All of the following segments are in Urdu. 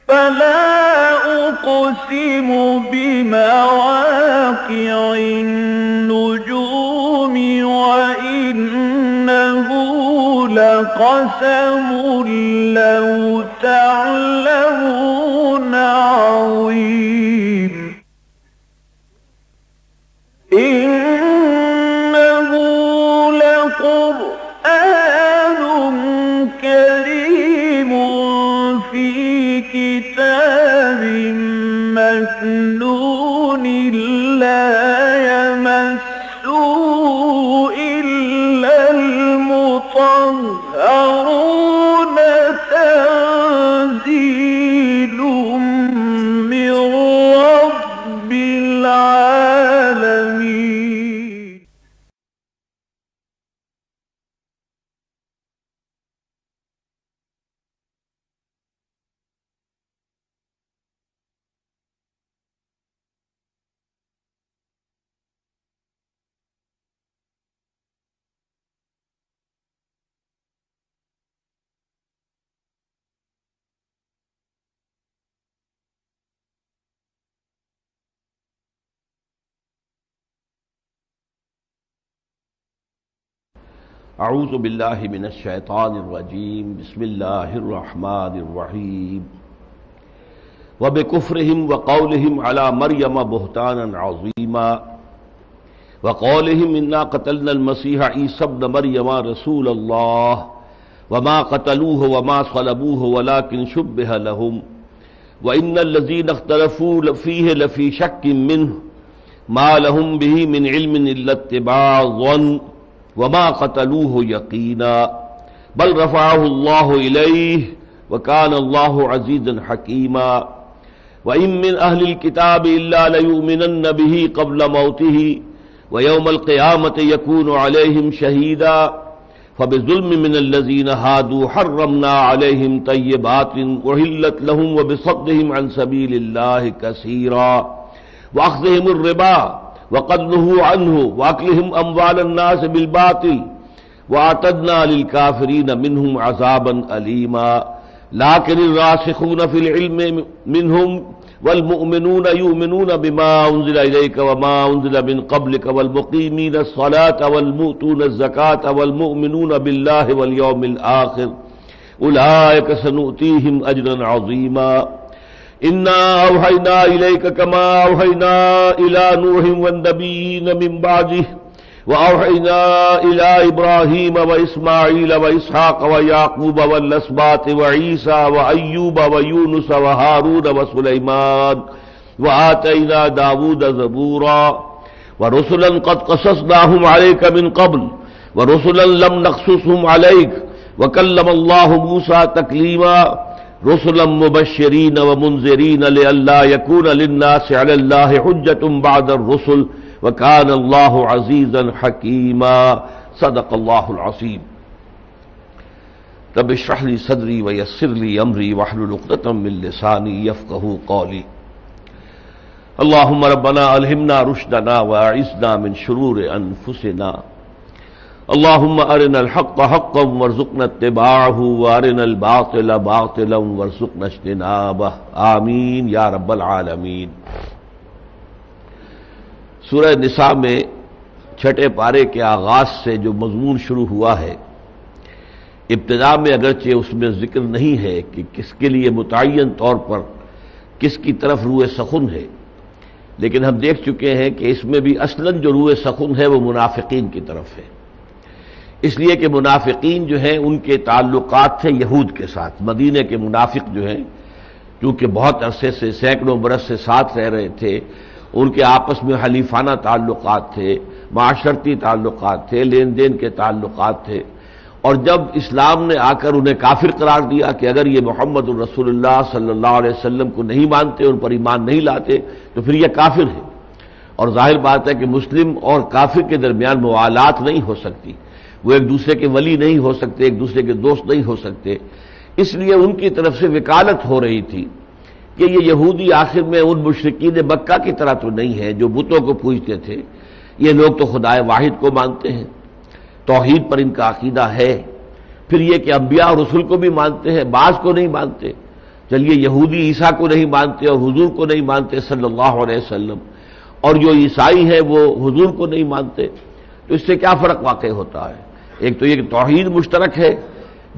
فلا أقسم بمواقع النجوم وإنه لقسم لو تعلمون عظيم إنه لقرآن كريم في كتاب مكنون لا يمسه إلا المطهرون تنزيل من رب العالمين. اعوذ باللہ من الشیطان الرجیم بسم اللہ الرحمن الرحیم وبکفرہم وقولہم علی مریم بہتانا عظیما وقولہم انا قتلنا المسیح عیسی ابن مریم رسول اللہ وما قتلوه وما صلبوه ولكن شبہ لهم وان الذین اختلفوا فیہ لفی شک منہ ما لهم به من علم الا اتباع الظن وما قتلوه یقینا بل رفعه اللہ الیہ وکان اللہ عزیزا حکیما وإن من أهل الكتاب إلا ليؤمنن به قبل موته ويوم القيامة يكون عليهم شهيدا فبظلم من الذين هادوا حرمنا عليهم طيبات أحلت لهم وبصدهم عن سبيل الله كثيرا وأخذهم الربا وقد نهوا عنه وأكلهم أموال الناس بالباطل وأعتدنا للكافرين منهم عذابا أليما لكن الراسخون في العلم منهم والمؤمنون يؤمنون بما أنزل إليك وما أنزل من قبلك والمقيمين الصلاة والمؤتون الزكاة والمؤمنون بالله واليوم الآخر أولئك سنؤتيهم أجرا عظيما إنا أوحينا إليك كما أوحينا إلى نوح والنبيين من بعده وأوحينا إلى إبراهيم وإسماعيل وإسحاق ويعقوب والأسباط وعيسى وأيوب ويونس وهارون وسليمان وآتينا داود زبورا ورسلا قد قصصناهم عليك من قبل ورسلا لم نقصصهم عليك وكلم الله موسى تكليما رسلا مبشرين ومنذرين لئلا يكون للناس على الله حجة بعد الرسل وكان الله عزيزا حكيما صدق الله العظيم. رب اشرح لي صدري ويسر لي امري واحلل عقدة من لساني يفقهوا قولي. اللهم ربنا الهمنا رشدنا واعذنا من شرور انفسنا. اللهم ارنا الحق حقا وارزقنا اتباعه وارنا الباطل باطلا وارزقنا اجتنابه آمین یا رب العالمین. سورہ نساء میں چھٹے پارے کے آغاز سے جو مضمون شروع ہوا ہے، ابتدا میں اگرچہ اس میں ذکر نہیں ہے کہ کس کے لیے متعین طور پر کس کی طرف روح سخن ہے، لیکن ہم دیکھ چکے ہیں کہ اس میں بھی اصلاً جو روح سخن ہے وہ منافقین کی طرف ہے، اس لیے کہ منافقین جو ہیں ان کے تعلقات تھے یہود کے ساتھ. مدینے کے منافق جو ہیں چونکہ بہت عرصے سے سینکڑوں برس سے ساتھ رہ رہے تھے، ان کے آپس میں حلیفانہ تعلقات تھے، معاشرتی تعلقات تھے، لین دین کے تعلقات تھے، اور جب اسلام نے آ کر انہیں کافر قرار دیا کہ اگر یہ محمد الرسول اللہ صلی اللہ علیہ وسلم کو نہیں مانتے، ان پر ایمان نہیں لاتے تو پھر یہ کافر ہے. اور ظاہر بات ہے کہ مسلم اور کافر کے درمیان موالات نہیں ہو سکتی، وہ ایک دوسرے کے ولی نہیں ہو سکتے، ایک دوسرے کے دوست نہیں ہو سکتے. اس لیے ان کی طرف سے وکالت ہو رہی تھی کہ یہ یہودی آخر میں ان مشرکین مکہ کی طرح تو نہیں ہے جو بتوں کو پوجتے تھے، یہ لوگ تو خدائے واحد کو مانتے ہیں، توحید پر ان کا عقیدہ ہے. پھر یہ کہ انبیاء اور رسول کو بھی مانتے ہیں، بعض کو نہیں مانتے. چلیے یہودی عیسیٰ کو نہیں مانتے اور حضور کو نہیں مانتے صلی اللہ علیہ وسلم، اور جو عیسائی ہیں وہ حضور کو نہیں مانتے، تو اس سے کیا فرق واقع ہوتا ہے؟ ایک تو یہ کہ توحید مشترک ہے،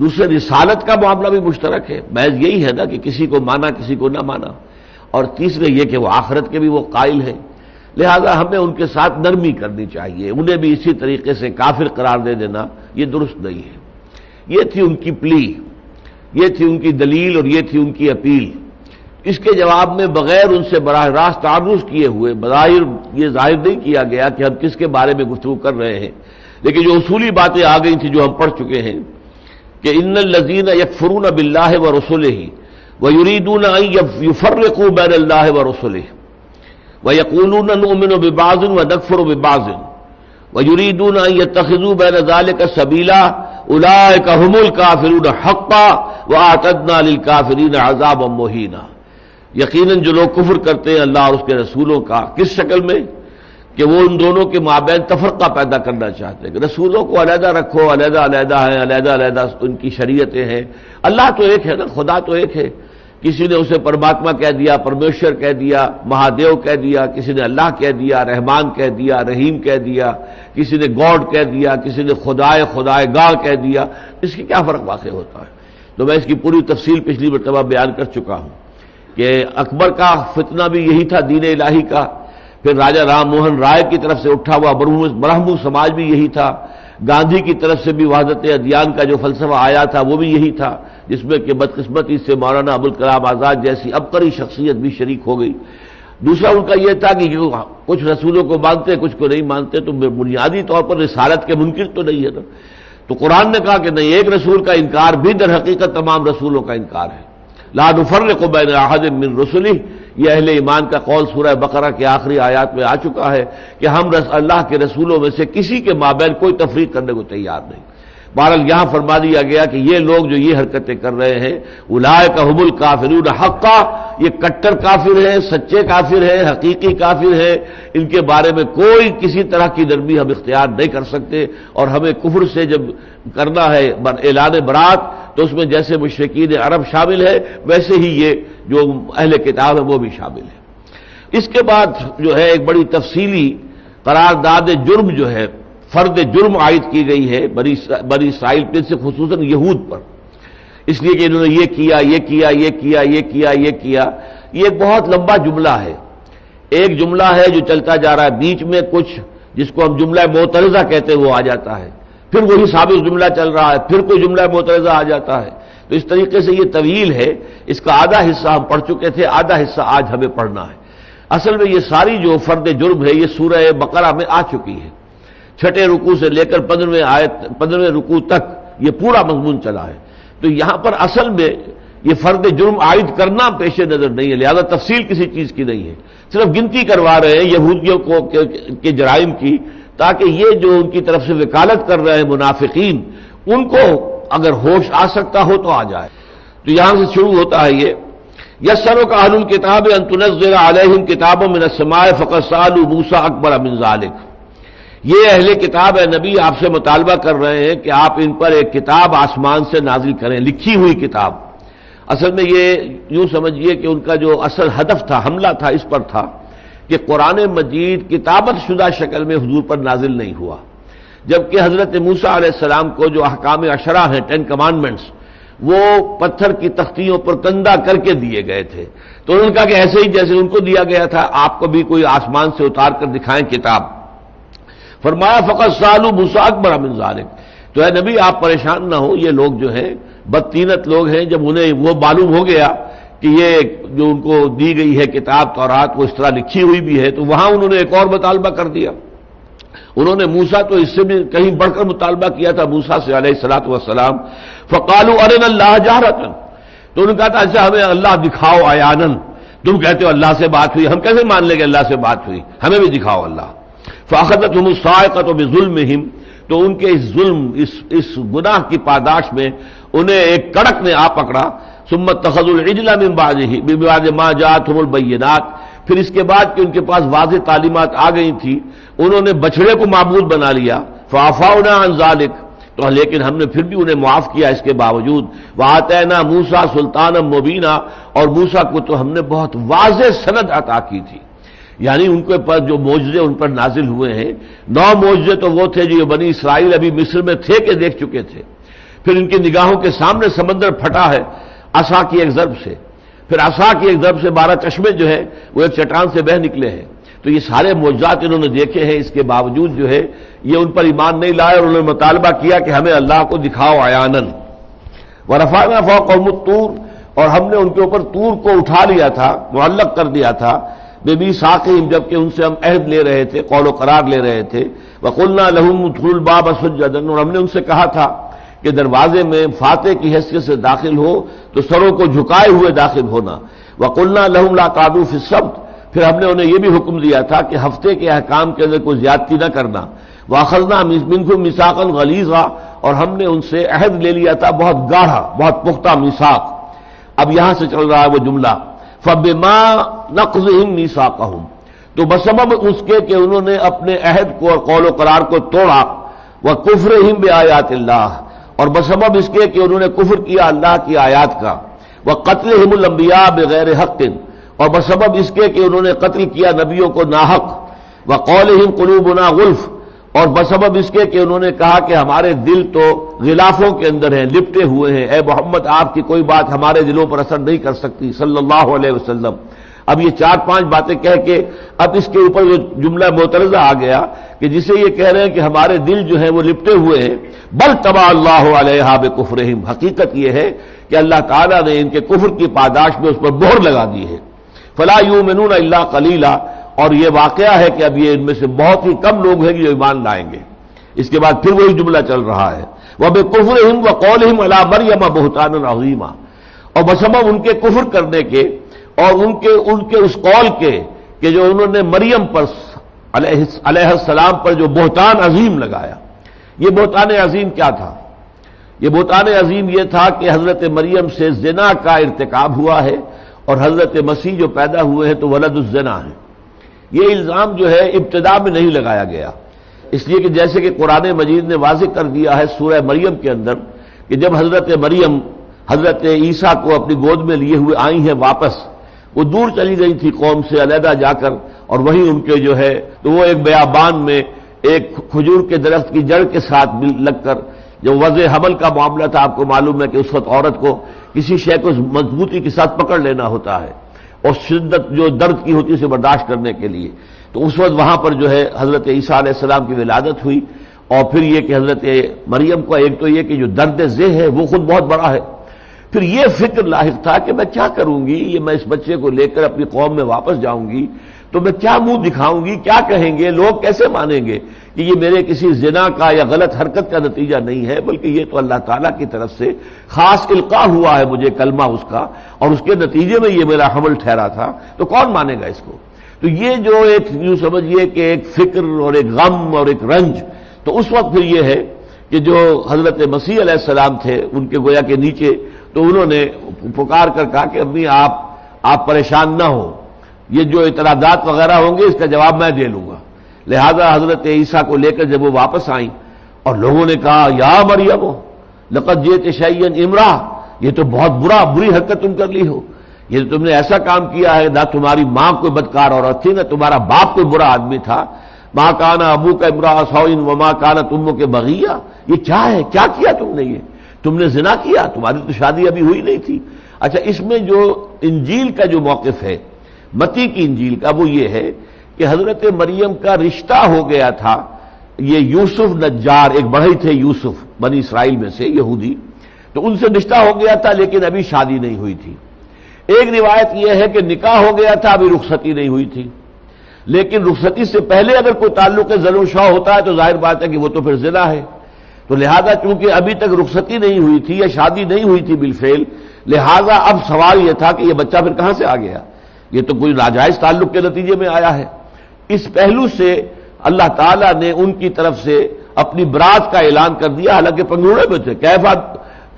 دوسرے رسالت کا معاملہ بھی مشترک ہے، محض یہی ہے نا کہ کسی کو مانا کسی کو نہ مانا، اور تیسرے یہ کہ وہ آخرت کے بھی وہ قائل ہیں، لہذا ہمیں ان کے ساتھ نرمی کرنی چاہیے، انہیں بھی اسی طریقے سے کافر قرار دے دینا یہ درست نہیں ہے۔ یہ تھی ان کی پلی، یہ تھی ان کی دلیل اور یہ تھی ان کی اپیل۔ اس کے جواب میں بغیر ان سے براہ راست تعرض کیے ہوئے، بظاہر یہ ظاہر نہیں کیا گیا کہ ہم کس کے بارے میں گفتگو کر رہے ہیں، لیکن جو اصولی باتیں آ گئی تھیں جو ہم پڑھ چکے ہیں کہ ان الذین یکفرون باللہ ورسلہ ویریدون ان یفرقوا بین اللہ ورسلہ ویقولون نؤمن ببعض ونکفر ببعض ویریدون ان یتخذوا بین ذلک سبیلا اولئک هم الکافرون حقا واعتدنا للکافرین عذابا مہینا۔ یقیناً جو لوگ کفر کرتے ہیں اللہ اور اس کے رسولوں کا، کس شکل میں؟ کہ وہ ان دونوں کے مابین تفرقہ پیدا کرنا چاہتے ہیں کہ رسولوں کو علیحدہ رکھو، علیحدہ علیحدہ ہیں، علیحدہ علیحدہ ان کی شریعتیں ہیں۔ اللہ تو ایک ہے نا، خدا تو ایک ہے، کسی نے اسے پرماتما کہہ دیا، پرمیشور کہہ دیا، مہادیو کہہ دیا، کسی نے اللہ کہہ دیا، رحمان کہہ دیا، رحیم کہہ دیا، کسی نے گاڈ کہہ دیا، کسی نے خدائے گاہ کہہ دیا۔ اس کی کیا فرق واقع ہوتا ہے؟ تو میں اس کی پوری تفصیل پچھلی مرتبہ بیان کر چکا ہوں کہ اکبر کا فتنہ بھی یہی تھا دین الہی کا، پھر راجہ رام موہن رائے کی طرف سے اٹھا ہوا برہمو سماج بھی یہی تھا، گاندھی کی طرف سے بھی وحدت ادیان کا جو فلسفہ آیا تھا وہ بھی یہی تھا، جس میں کہ بدقسمتی سے مولانا ابوالکلام آزاد جیسی عبقری شخصیت بھی شریک ہو گئی۔ دوسرا ان کا یہ تھا کہ کچھ رسولوں کو مانتے کچھ کو نہیں مانتے، تو بنیادی طور پر رسالت کے منکر تو نہیں ہے نا۔ تو قرآن نے کہا کہ نہیں، ایک رسول کا انکار بھی در حقیقت تمام رسولوں کا انکار ہے۔ لا نفرق بین احد من رسلہ، یہ اہل ایمان کا قول سورہ بقرہ کے آخری آیات میں آ چکا ہے کہ ہم اللہ کے رسولوں میں سے کسی کے مابین کوئی تفریق کرنے کو تیار نہیں۔ بہرحال یہاں فرما دیا گیا کہ یہ لوگ جو یہ حرکتیں کر رہے ہیں اولئک هم الکافرون حقا، یہ کٹر کافر ہیں، سچے کافر ہیں، حقیقی کافر ہیں، ان کے بارے میں کوئی کسی طرح کی نرمی ہم اختیار نہیں کر سکتے، اور ہمیں کفر سے جب کرنا ہے اعلان برات تو اس میں جیسے مشرکین عرب شامل ہے ویسے ہی یہ جو اہل کتاب ہے وہ بھی شامل ہے۔ اس کے بعد جو ہے ایک بڑی تفصیلی قرارداد جرم جو ہے، فرد جرم عائد کی گئی ہے بنی اسرائیل پر، سے خصوصاً یہود پر، اس لیے کہ انہوں نے یہ کیا یہ کیا یہ کیا یہ کیا یہ کیا۔ یہ ایک بہت لمبا جملہ ہے، ایک جملہ ہے جو چلتا جا رہا ہے، بیچ میں کچھ جس کو ہم جملہ معترضہ کہتے ہیں وہ آ جاتا ہے، پھر وہی ثابت جملہ چل رہا ہے، پھر کوئی جملہ معترضہ آ جاتا ہے۔ تو اس طریقے سے یہ طویل ہے، اس کا آدھا حصہ ہم پڑھ چکے تھے، آدھا حصہ آج ہمیں پڑھنا ہے۔ اصل میں یہ ساری جو فرد جرم ہے یہ سورہ بقرہ میں آ چکی ہے، چھٹے رکوع سے لے کر 15ویں رکوع تک یہ پورا مضمون چلا ہے۔ تو یہاں پر اصل میں یہ فرد جرم عائد کرنا پیش نظر نہیں ہے، لہذا تفصیل کسی چیز کی نہیں ہے، صرف گنتی کروا رہے ہیں یہودیوں کو کے جرائم کی، تاکہ یہ جو ان کی طرف سے وکالت کر رہے ہیں منافقین، ان کو اگر ہوش آ سکتا ہو تو آ جائے۔ تو یہاں سے شروع ہوتا ہے یہ یسألک اہل الکتاب ان تنزل علیہم کتابا من السماء فقد سألوا موسیٰ اکبر من ذلک۔ یہ اہل کتاب ہے نبی آپ سے مطالبہ کر رہے ہیں کہ آپ ان پر ایک کتاب آسمان سے نازل کریں، لکھی ہوئی کتاب۔ اصل میں یہ یوں سمجھیے کہ ان کا جو اصل ہدف تھا، حملہ تھا، اس پر تھا کہ قرآن مجید کتابت شدہ شکل میں حضور پر نازل نہیں ہوا، جبکہ حضرت موسیٰ علیہ السلام کو جو احکام عشرہ ہیں 10 کمانڈمنٹس وہ پتھر کی تختیوں پر کندہ کر کے دیے گئے تھے، تو انہوں نے کہا کہ ایسے ہی جیسے ان کو دیا گیا تھا آپ کو بھی کوئی آسمان سے اتار کر دکھائیں کتاب۔ فرمایا فقط سألوا موسیٰ اکبر من ذلک، تو اے نبی آپ پریشان نہ ہو، یہ لوگ جو ہیں بدطینت لوگ ہیں، جب انہیں وہ معلوم ہو گیا کہ یہ جو ان کو دی گئی ہے کتاب تورات وہ اس طرح لکھی ہوئی بھی ہے، تو وہاں انہوں نے ایک اور مطالبہ کر دیا۔ انہوں نے موسیٰ تو اس سے بھی کہیں بڑھ کر مطالبہ کیا تھا موسیٰ سے علیہ الصلوۃ والسلام، فقالوا ارنا اللہ جہرۃ، تو انہوں نے کہا تھا اچھا ہمیں اللہ دکھاؤ عیاناً، تم کہتے ہو اللہ سے بات ہوئی، ہم کیسے مان لیں کہ اللہ سے بات ہوئی، ہمیں بھی دکھاؤ اللہ۔ فأخذتهم الصاعقۃ بظلمہم، تو ان کے اس ظلم اس گناہ کی پاداش میں انہیں ایک کڑک نے آ پکڑا۔ ثم اتخذوا العجل من بعد ما جاءتهم البینات، پھر اس کے بعد کہ ان کے پاس واضح تعلیمات آ گئی تھی انہوں نے بچڑے کو معبود بنا لیا۔ فعفونا عن ذلک، تو تو لیکن ہم نے پھر بھی انہیں معاف کیا اس کے باوجود. وآتینا موسیٰ سلطانا مبینا، اور موسیٰ کو تو ہم نے بہت واضح سند عطا کی تھی. یعنی ان کے پر جو معجزے ان پر نازل ہوئے ہیں، 9 معجزے تو وہ تھے جو بنی اسرائیل ابھی مصر میں تھے کہ دیکھ چکے تھے. پھر ان کی نگاہوں کے سامنے سمندر پھٹا ہے عصا کی ایک ضرب سے، پھر عصا کی ایک ضرب سے 12 چشمے جو ہے وہ ایک چٹان سے بہہ نکلے ہیں. تو یہ سارے معجزات انہوں نے دیکھے ہیں، اس کے باوجود جو ہے یہ ان پر ایمان نہیں لائے، اور انہوں نے مطالبہ کیا کہ ہمیں اللہ کو دکھاؤ عیاناً. ورفعنا فوقهم الطور، اور ہم نے ان کے اوپر طور کو اٹھا لیا تھا، معلق کر دیا تھا، بمیثاقہم، جبکہ ان سے ہم عہد لے رہے تھے، قول و قرار لے رہے تھے. وقلنا لهم ادخلوا الباب سجدا، اور ہم نے ان سے کہا تھا کہ دروازے میں فاتح کی حیثیت سے داخل ہو تو سروں کو جھکائے ہوئے داخل ہونا. وقلنا لهم لا تعدوا في السبت، پھر ہم نے انہیں یہ بھی حکم دیا تھا کہ ہفتے کے احکام کے اندر کوئی زیادتی نہ کرنا. وَأَخَذْنَا مِنْكُمْ مِيثَاقًا غَلِيظًا، اور ہم نے ان سے عہد لے لیا تھا بہت گاڑھا، بہت پختہ میثاق. اب یہاں سے چل رہا ہے وہ جملہ فَبِمَا نَقْضِهِمْ مِيثَاقَهُمْ، تو بسبب اس کے کہ انہوں نے اپنے عہد کو اور قول و قرار کو توڑا، وَكُفْرِهِمْ بِآيَاتِ اللَّهِ، اور بسبب اس کے کہ انہوں نے کفر کیا اللہ کی آیات کا، وَقَتْلِهِمُ الْأَنْبِيَاءَ بِغَيْرِ حَقٍّ، اور بسبب اس کے کہ انہوں نے قتل کیا نبیوں کو ناحق، وَقَوْلِهِمْ قُلُوبُنَا غُلْفٌ، اور بسبب اس کے کہ انہوں نے کہا کہ ہمارے دل تو غلافوں کے اندر ہیں، لپٹے ہوئے ہیں، اے محمد آپ کی کوئی بات ہمارے دلوں پر اثر نہیں کر سکتی صلی اللہ علیہ وسلم. اب یہ 4-5 باتیں کہہ کے اب اس کے اوپر جو جملہ معترضہ آ گیا کہ جسے یہ کہہ رہے ہیں کہ ہمارے دل جو ہیں وہ لپٹے ہوئے ہیں. بل طبع اللہ علیہا بکفرہم، حقیقت یہ ہے کہ اللہ تعالیٰ نے ان کے کفر کی پاداش میں اس پر مہر لگا دی ہے. فلا یؤمنون الا قلیلا، اور یہ واقعہ ہے کہ اب یہ ان میں سے بہت ہی کم لوگ ہیں جو ایمان لائیں گے. اس کے بعد پھر وہی جملہ چل رہا ہے وَبِكُفْرِهِمْ وَقَوْلِهِمْ عَلَىٰ مَرْيَمَ بُهْتَانًا عَظِيمًا، اور بسبب ان کے کفر کرنے کے اور ان کے اس قول کے کہ جو انہوں نے مریم پر علیہ السلام پر جو بہتان عظیم لگایا. یہ بہتان عظیم کیا تھا؟ یہ بہتان عظیم یہ تھا کہ حضرت مریم سے زنا کا ارتکاب ہوا ہے، اور حضرت مسیح جو پیدا ہوئے ہیں تو ولد الزنا ہیں. یہ الزام جو ہے ابتدا میں نہیں لگایا گیا، اس لیے کہ جیسے کہ قرآن مجید نے واضح کر دیا ہے سورہ مریم کے اندر کہ جب حضرت مریم حضرت عیسیٰ کو اپنی گود میں لیے ہوئے آئی ہیں واپس، وہ دور چلی گئی تھی قوم سے علیحدہ جا کر، اور وہیں ان کے جو ہے تو وہ ایک بیابان میں ایک کھجور کے درخت کی جڑ کے ساتھ لگ کر، جو وضع حمل کا معاملہ تھا، آپ کو معلوم ہے کہ اس وقت عورت کو کسی شے کو مضبوطی کے ساتھ پکڑ لینا ہوتا ہے اور شدت جو درد کی ہوتی ہے اسے برداشت کرنے کے لیے. تو اس وقت وہاں پر جو ہے حضرت عیسیٰ علیہ السلام کی ولادت ہوئی. اور پھر یہ کہ حضرت مریم کو ایک تو یہ کہ جو درد ذہ ہے وہ خود بہت بڑا ہے، پھر یہ فکر لاحق تھا کہ میں کیا کروں گی، یہ میں اس بچے کو لے کر اپنی قوم میں واپس جاؤں گی تو میں کیا منہ دکھاؤں گی، کیا کہیں گے لوگ، کیسے مانیں گے کہ یہ میرے کسی زنا کا یا غلط حرکت کا نتیجہ نہیں ہے، بلکہ یہ تو اللہ تعالیٰ کی طرف سے خاص القاء ہوا ہے مجھے کلمہ اس کا، اور اس کے نتیجے میں یہ میرا حمل ٹھہرا تھا، تو کون مانے گا اس کو. تو یہ جو ایک یوں سمجھیے کہ ایک فکر اور ایک غم اور ایک رنج، تو اس وقت پھر یہ ہے کہ جو حضرت مسیح علیہ السلام تھے ان کے گویا کے نیچے، تو انہوں نے پکار کر کہا کہ امی آپ پریشان نہ ہو، یہ جو اعتراضات وغیرہ ہوں گے اس کا جواب میں دے لوں گا. لہذا حضرت عیسیٰ کو لے کر جب وہ واپس آئیں اور لوگوں نے کہا یا مریم لقد جئت شیئا امرا، یہ تو بہت بری حرکت تم کر لی ہو، یہ تم نے ایسا کام کیا ہے، نہ تمہاری ماں کوئی بدکار عورت تھی، نہ تمہارا باپ کوئی برا آدمی تھا. ماں کانا ابو کا امرا سوء وما کانت امک بغیہ، یہ کیا ہے، کیا کیا تم نے، یہ تم نے زنا کیا، تمہاری تو شادی ابھی ہوئی نہیں تھی. اچھا، اس میں جو انجیل کا جو موقف ہے متی کی انجیل کا وہ یہ ہے کہ حضرت مریم کا رشتہ ہو گیا تھا، یہ یوسف نجار ایک بڑھئی تھے یوسف بنی اسرائیل میں سے یہودی، تو ان سے رشتہ ہو گیا تھا لیکن ابھی شادی نہیں ہوئی تھی. ایک روایت یہ ہے کہ نکاح ہو گیا تھا، ابھی رخصتی نہیں ہوئی تھی، لیکن رخصتی سے پہلے اگر کوئی تعلق زن و شوہ ہوتا ہے تو ظاہر بات ہے کہ وہ تو پھر زنا ہے. تو لہذا چونکہ ابھی تک رخصتی نہیں ہوئی تھی یا شادی نہیں ہوئی تھی بالفعل، لہذا اب سوال یہ تھا کہ یہ بچہ پھر کہاں سے آ گیا، یہ تو کوئی ناجائز تعلق کے نتیجے میں آیا ہے. اس پہلو سے اللہ تعالیٰ نے ان کی طرف سے اپنی برات کا اعلان کر دیا، حالانکہ پنگوڑے میں تھے.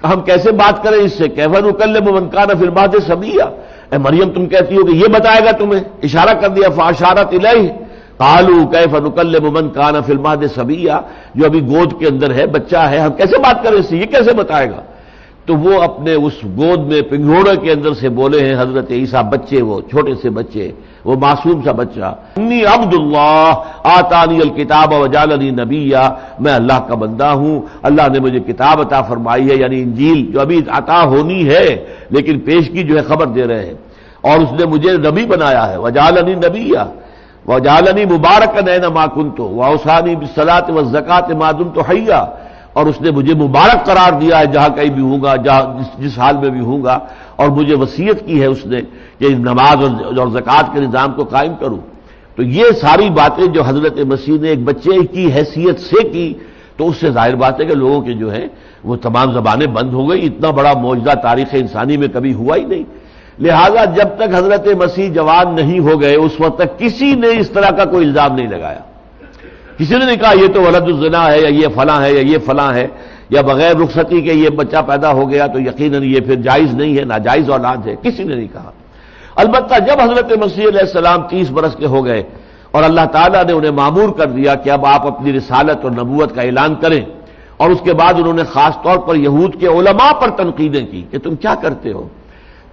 ہم کیسے بات کریں اس سے، کیف نکلم من کان فی المہد صبیا، اے مریم تم کہتی ہو کہ یہ بتائے گا تمہیں، اشارہ کر دیا فاشارت الیہ، قالوا کیف نکلم من کان فی المہد صبیا، جو ابھی گود کے اندر ہے، بچہ ہے، ہم کیسے بات کریں اس سے، یہ کیسے بتائے گا؟ تو وہ اپنے اس گود میں پنگھوڑے کے اندر سے بولے ہیں حضرت عیسیٰ، بچے، وہ چھوٹے سے بچے، وہ معصوم سا بچہ، انی عبد اللہ آتانی الکتاب وجعلنی نبیا، میں اللہ کا بندہ ہوں، اللہ نے مجھے کتاب عطا فرمائی ہے، یعنی انجیل جو ابھی عطا ہونی ہے لیکن پیشگی جو ہے خبر دے رہے ہیں، اور اس نے مجھے نبی بنایا ہے، وجعلنی نبیا وجعلنی مبارکا اینما کنت واوصانی بالصلاۃ والزکاۃ ما دمت حیا، اور اس نے مجھے مبارک قرار دیا ہے جہاں کہیں بھی ہوں گا، جس حال میں بھی ہوں گا، اور مجھے وصیت کی ہے اس نے کہ نماز اور زکوٰۃ کے نظام کو قائم کروں۔ تو یہ ساری باتیں جو حضرت مسیح نے ایک بچے کی حیثیت سے کی، تو اس سے ظاہر بات ہے کہ لوگوں کے جو ہے وہ تمام زبانیں بند ہو گئی، اتنا بڑا معجزہ تاریخ انسانی میں کبھی ہوا ہی نہیں۔ لہذا جب تک حضرت مسیح جوان نہیں ہو گئے اس وقت تک کسی نے اس طرح کا کوئی الزام نہیں لگایا، کسی نے نہیں کہا یہ تو ولد الزنا ہے، یا یہ فلاں ہے، یا یہ فلاں ہے، یا بغیر رخصتی کے یہ بچہ پیدا ہو گیا تو یقیناً یہ پھر جائز نہیں ہے، ناجائز اولاد ہے، کسی نے نہیں کہا۔ البتہ جب حضرت مسیح علیہ السلام 30 برس کے ہو گئے اور اللہ تعالیٰ نے انہیں مامور کر دیا کہ اب آپ اپنی رسالت اور نبوت کا اعلان کریں، اور اس کے بعد انہوں نے خاص طور پر یہود کے علماء پر تنقیدیں کی کہ تم کیا کرتے ہو،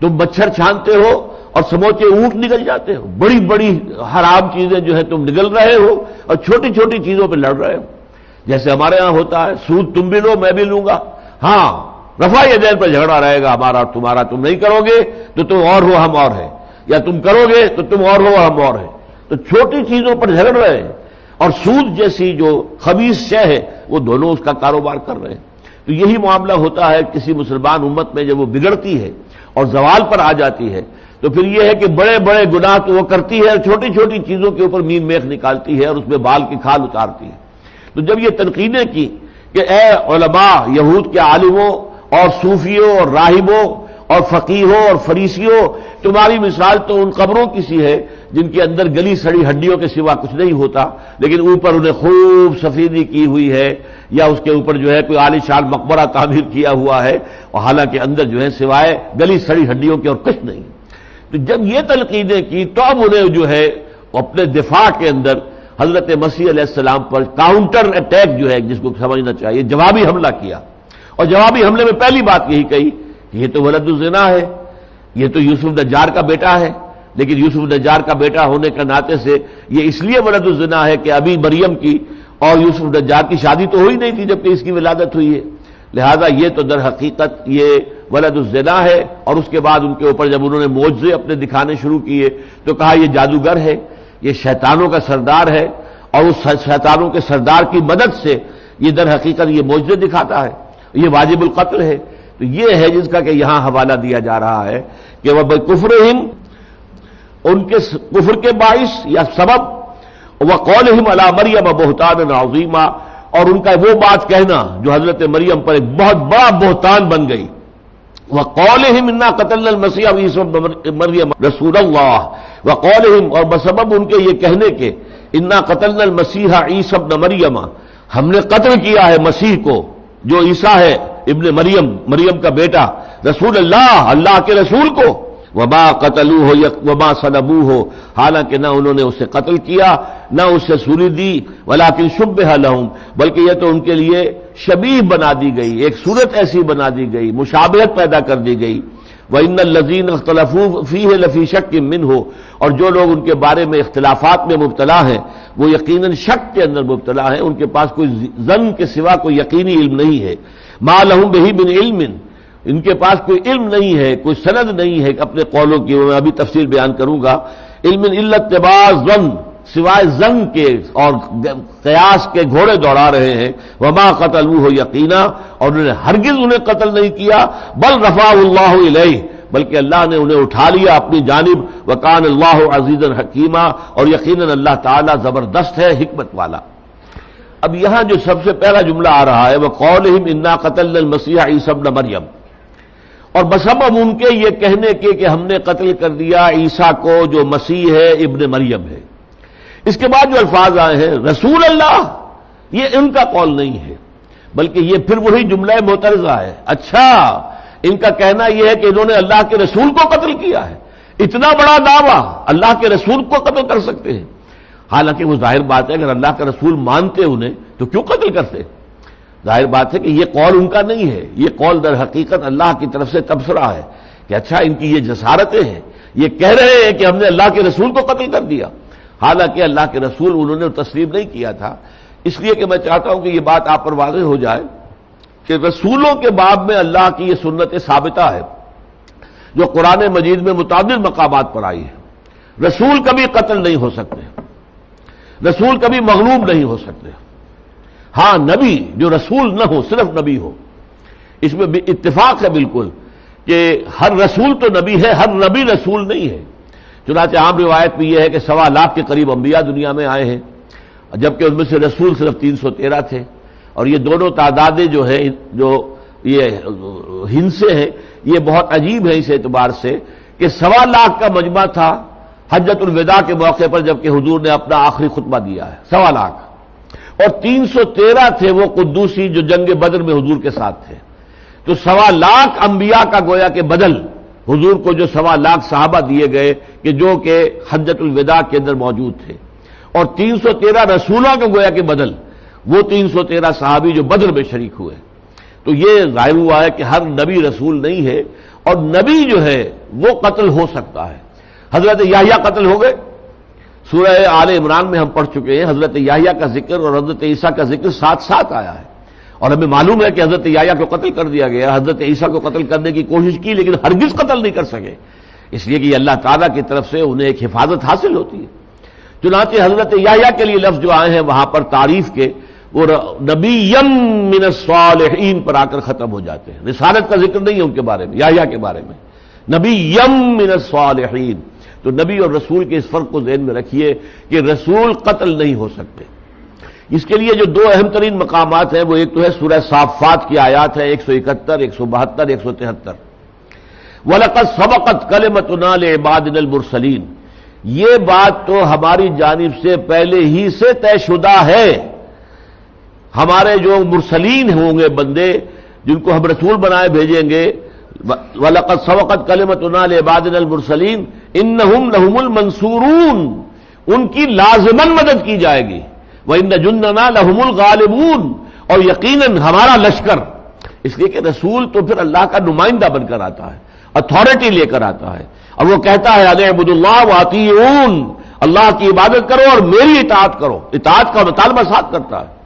تم مچھر چھانتے ہو اور سموچے اونٹ نگل جاتے ہو، بڑی بڑی حرام چیزیں جو ہے تم نگل رہے ہو اور چھوٹی چھوٹی چیزوں پہ لڑ رہے ہو، جیسے ہمارے ہاں ہوتا ہے سود تم بھی لو میں بھی لوں گا، ہاں رفع یدین پر جھگڑا رہے گا ہمارا اور تمہارا، تم نہیں کرو گے تو تم اور ہو ہم اور ہیں، یا تم کرو گے تو تم اور ہو ہم اور ہیں، تو چھوٹی چیزوں پر جھگڑ رہے ہیں، اور سود جیسی جو خبیث شے ہے وہ دونوں اس کا کاروبار کر رہے ہیں۔ تو یہی معاملہ ہوتا ہے کسی مسلمان امت میں جب وہ بگڑتی ہے اور زوال پر آ جاتی ہے، تو پھر یہ ہے کہ بڑے بڑے گناہ تو وہ کرتی ہے اور چھوٹی چھوٹی چیزوں کے اوپر مین میخ نکالتی ہے اور اس میں بال کی کھال اتارتی ہے۔ تو جب یہ تنقیدیں کی کہ اے علماء، یہود کے عالموں اور صوفیوں اور راہبوں اور فقیہوں اور فریسیوں، تمہاری مثال تو ان قبروں کی سی ہے جن کے اندر گلی سڑی ہڈیوں کے سوا کچھ نہیں ہوتا، لیکن اوپر انہیں خوب سفیدی کی ہوئی ہے، یا اس کے اوپر جو ہے کوئی عالی شان مقبرہ تعمیر کیا ہوا ہے، اور حالانکہ اندر جو ہے سوائے گلی سڑی ہڈیوں کے اور کچھ نہیں۔ تو جب یہ تنقیدیں کی تو اب انہیں جو ہے اپنے دفاع کے اندر حضرت مسیح علیہ السلام پر کاؤنٹر اٹیک جو ہے جس کو سمجھنا چاہیے، جوابی حملہ کیا، اور جوابی حملے میں پہلی بات یہی کہی کہ یہ تو ولد الزنا ہے، یہ تو یوسف نجار کا بیٹا ہے، لیکن یوسف نجار کا بیٹا ہونے کے ناطے سے یہ اس لیے ولد الزنا ہے کہ ابھی مریم کی اور یوسف نجار کی شادی تو ہوئی نہیں تھی جبکہ اس کی ولادت ہوئی ہے، لہذا یہ تو در حقیقت یہ ولد الزنا ہے۔ اور اس کے بعد ان کے اوپر جب انہوں نے معجزے اپنے دکھانے شروع کیے تو کہا یہ جادوگر ہے، یہ شیطانوں کا سردار ہے، اور اس شیطانوں کے سردار کی مدد سے یہ در حقیقت یہ معجزے دکھاتا ہے، یہ واجب القتل ہے۔ تو یہ ہے جس کا کہ یہاں حوالہ دیا جا رہا ہے کہ وہ بکفرہم، ان کے کفر کے باعث یا سبب، وقولہم علی مریم بہتانا عظیما، اور ان کا وہ بات کہنا جو حضرت مریم پر ایک بہت بڑا بہتان بن گئی، وقولہم انا قتلنا المسیح عیسی ابن مریم رسول اللہ، وقولہم، اور بسبب ان کے یہ کہنے کے انا قتلنا المسیح عیسی ابن مریم، ہم نے قتل کیا ہے مسیح کو جو عیسیٰ ہے ابن مریم، مریم کا بیٹا، رسول اللہ، اللہ کے رسول کو، وما قتلوہ وما صلبوہ، حالانکہ نہ انہوں نے اسے قتل کیا نہ اسے سولی دی، ولکن شبہ لہم، بلکہ یہ تو ان کے لیے شبیہ بنا دی گئی، ایک صورت ایسی بنا دی گئی، مشابہت پیدا کر دی گئی۔ وَإِنَّ الَّذِينَ اخْتَلَفُوا فِيهِ لَفِي شَكٍّ مِّنْهُ، اور جو لوگ ان کے بارے میں اختلافات میں مبتلا ہیں وہ یقیناً شک کے اندر مبتلا ہیں، ان کے پاس کوئی ظن کے سوا کوئی یقینی علم نہیں ہے، مَا لَهُم بِهِ مِنْ عِلْمٍ، ان کے پاس کوئی علم نہیں ہے، کوئی سند نہیں ہے اپنے قولوں کی، میں ابھی تفصیل بیان کروں گا، علم الا اتباع ظن، سوائے ظن کے اور قیاس کے گھوڑے دوڑا رہے ہیں، وما قتلوہ یقینا، اور انہوں نے ہرگز انہیں قتل نہیں کیا، بل رفعہ اللہ الیہ، بلکہ اللہ نے انہیں اٹھا لیا اپنی جانب، وکان اللہ عزیزا حکیما، اور یقیناً اللہ تعالیٰ زبردست ہے، حکمت والا۔ اب یہاں جو سب سے پہلا جملہ آ رہا ہے وقولہم انا قتلنا المسیح عیسی ابن مریم، اور بسبب ان کے یہ کہنے کے کہ ہم نے قتل کر دیا عیسیٰ کو جو مسیح ہے ابن مریم ہے، اس کے بعد جو الفاظ آئے ہیں رسول اللہ، یہ ان کا قول نہیں ہے، بلکہ یہ پھر وہی جملہ معترضہ ہے۔ اچھا، ان کا کہنا یہ ہے کہ انہوں نے اللہ کے رسول کو قتل کیا ہے، اتنا بڑا دعویٰ، اللہ کے رسول کو قتل کر سکتے ہیں؟ حالانکہ وہ ظاہر بات ہے اگر اللہ کا رسول مانتے انہیں تو کیوں قتل کرتے؟ ظاہر بات ہے کہ یہ قول ان کا نہیں ہے، یہ قول در حقیقت اللہ کی طرف سے تبصرہ ہے کہ اچھا ان کی یہ جسارتیں ہیں، یہ کہہ رہے ہیں کہ ہم نے اللہ کے رسول کو قتل کر دیا، حالانکہ اللہ کے رسول انہوں نے تسلیم نہیں کیا تھا۔ اس لیے کہ میں چاہتا ہوں کہ یہ بات آپ پر واضح ہو جائے کہ رسولوں کے باب میں اللہ کی یہ سنت ثابتہ ہے جو قرآن مجید میں متعدد مقامات پر آئی ہے۔ رسول کبھی قتل نہیں ہو سکتے، رسول کبھی مغلوب نہیں ہو سکتے، ہاں نبی جو رسول نہ ہو، صرف نبی ہو، اس میں بھی اتفاق ہے بالکل کہ ہر رسول تو نبی ہے، ہر نبی رسول نہیں ہے۔ چنانچہ عام روایت میں یہ ہے کہ 1.25 لاکھ کے قریب انبیاء دنیا میں آئے ہیں، جبکہ ان میں سے رسول صرف 313 تھے، اور یہ دونوں تعدادیں جو ہیں جو یہ ہندسے ہیں یہ بہت عجیب ہے اس اعتبار سے کہ 1.25 لاکھ کا مجمع تھا حجۃ الوداع کے موقع پر جبکہ حضور نے اپنا آخری خطبہ دیا ہے، 1.25 لاکھ، اور 313 تھے وہ قدوسی جو جنگ بدر میں حضور کے ساتھ تھے۔ تو 1.25 لاکھ انبیاء کا گویا کہ بدل حضور کو جو 1.25 لاکھ صحابہ دیے گئے کہ جو کہ حجۃ الوداع کے اندر موجود تھے، اور 313 رسولوں کا گویا کہ بدل وہ 313 صحابی جو بدر میں شریک ہوئے۔ تو یہ ظاہر ہوا ہے کہ ہر نبی رسول نہیں ہے، اور نبی جو ہے وہ قتل ہو سکتا ہے۔ حضرت یحییٰ قتل ہو گئے، سورہ آل عمران میں ہم پڑھ چکے ہیں، حضرت یحییٰ کا ذکر اور حضرت عیسیٰ کا ذکر ساتھ ساتھ آیا ہے، اور ہمیں معلوم ہے کہ حضرت یحییٰ کو قتل کر دیا گیا، حضرت عیسیٰ کو قتل کرنے کی کوشش کی لیکن ہرگز قتل نہیں کر سکے، اس لیے کہ یہ اللہ تعالیٰ کی طرف سے انہیں ایک حفاظت حاصل ہوتی ہے۔ چنانچہ حضرت یحییٰ کے لیے لفظ جو آئے ہیں وہاں پر تعریف کے وہ نبیم من الصالحین پر آ کر ختم ہو جاتے ہیں، رسالت کا ذکر نہیں ہے ان کے بارے میں، یحییٰ کے بارے میں، نبیم من الصالحین۔ تو نبی اور رسول کے اس فرق کو ذہن میں رکھیے کہ رسول قتل نہیں ہو سکتے۔ اس کے لیے جو 2 اہم ترین مقامات ہیں وہ ایک تو ہے سورہ صافات کی آیات ہے 171، 172، 173، وَلَقَدْ سَبَقَتْ كَلِمَتُنَا لِعِبَادِنَا الْمُرْسَلِينَ، یہ بات تو ہماری جانب سے پہلے ہی سے طے شدہ ہے، ہمارے جو مرسلین ہوں گے بندے جن کو ہم رسول بنائے بھیجیں گے، وَلَقَدْ سَبَقَتْ كَلِمَتُنَا لِعِبَادِنَا الْمُرْسَلِينَ إِنَّهُمْ لَهُمُ الْمَنْصُورُونَ، ان کی لازماً مدد کی جائے گی، وَإِنَّ جُنْدَنَا لَهُمُ الْغَالِبُونَ، اور یقیناً ہمارا لشکر، اس لیے کہ رسول تو پھر اللہ کا نمائندہ بن کر آتا ہے، اتھارٹی لے کر آتا ہے، اور وہ کہتا ہے اَنِ اعْبُدُوا اللَّهَ وَأَطِیعُونِ، اللہ کی عبادت کرو اور میری اطاعت کرو، اطاعت کا مطالبہ ساتھ کرتا ہے،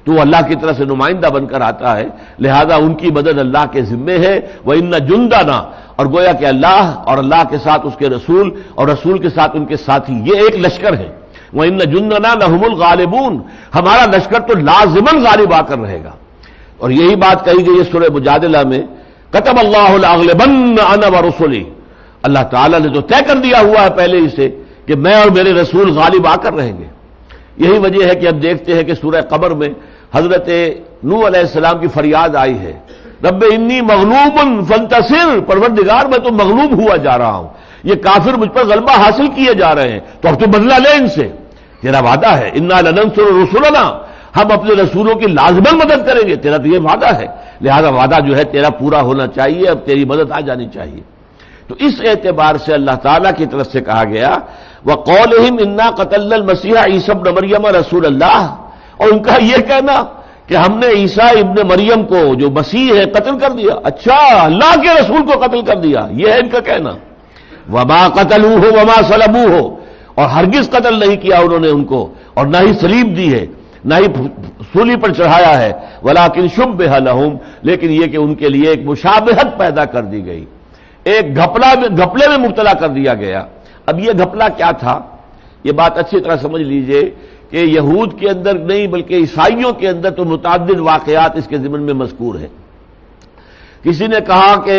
تو وہ اللہ کی طرف سے نمائندہ بن کر آتا ہے، لہذا ان کی مدد اللہ کے ذمے ہے۔ وَإِنَّ جُنْدَنَا، اور گویا کہ اللہ اور اللہ کے ساتھ اس کے رسول اور رسول کے ساتھ ان کے ساتھی، یہ ایک لشکر ہے۔ وَإِنَّ جُنْدَنَا لَهُمُ الْغَالِبُونَ، ہمارا لشکر تو لازماً غالب آ کر رہے گا، اور یہی بات کہی گئی ہے سورہ مجادلہ میں، كَتَبَ اللَّهُ لَأَغْلِبَنَّ أَنَا وَرُسُلِي، اللہ تعالیٰ نے تو طے کر دیا ہوا ہے پہلے ہی سے کہ میں اور میرے رسول غالب آ کر رہیں گے۔ یہی وجہ ہے کہ اب دیکھتے ہیں کہ سورہ قمر میں حضرت نوح علیہ السلام کی فریاد آئی ہے، رب انی مغلوب فانتصر، پروردگار میں تو مغلوب ہوا جا رہا ہوں، یہ کافر مجھ پر غلبہ حاصل کیے جا رہے ہیں، تو اب تو بدلہ لے ان سے، تیرا وعدہ ہے انا لننصر رسلنا، ہم اپنے رسولوں کی لازماً مدد کریں گے، تیرا تو یہ وعدہ ہے، لہذا وعدہ جو ہے تیرا پورا ہونا چاہیے، اب تیری مدد آ جانی چاہیے۔ تو اس اعتبار سے اللہ تعالیٰ کی طرف سے کہا گیا وَقَوْلِهِمْ إِنَّا قَتَلْنَا الْمَسِيحَ عِيسَى ابْنَ مَرْيَمَ رَسُولَ اللَّهِ، اور ان کا یہ کہنا کہ ہم نے عیسیٰ ابن مریم کو جو مسیح ہے قتل کر دیا، اچھا اللہ کے رسول کو قتل کر دیا، یہ ہے ان کا کہنا۔ وَمَا قَتَلُوهُ وَمَا صَلَبُوهُ، اور ہرگز قتل نہیں کیا انہوں نے ان کو، اور نہ ہی صلیب دی ہے، نہ ہی سولی پر چڑھایا ہے، وَلَٰكِن شُبِّهَ لَهُمْ، لیکن یہ کہ ان کے لیے ایک مشابہت پیدا کر دی گئی، ایک گھپلے میں مبتلا کر دیا گیا۔ اب یہ گھپلا کیا تھا، یہ بات اچھی طرح سمجھ لیجئے کہ یہود کے اندر نہیں بلکہ عیسائیوں کے اندر تو متعدد واقعات اس کے ضمن میں مذکور ہیں۔ کسی نے کہا کہ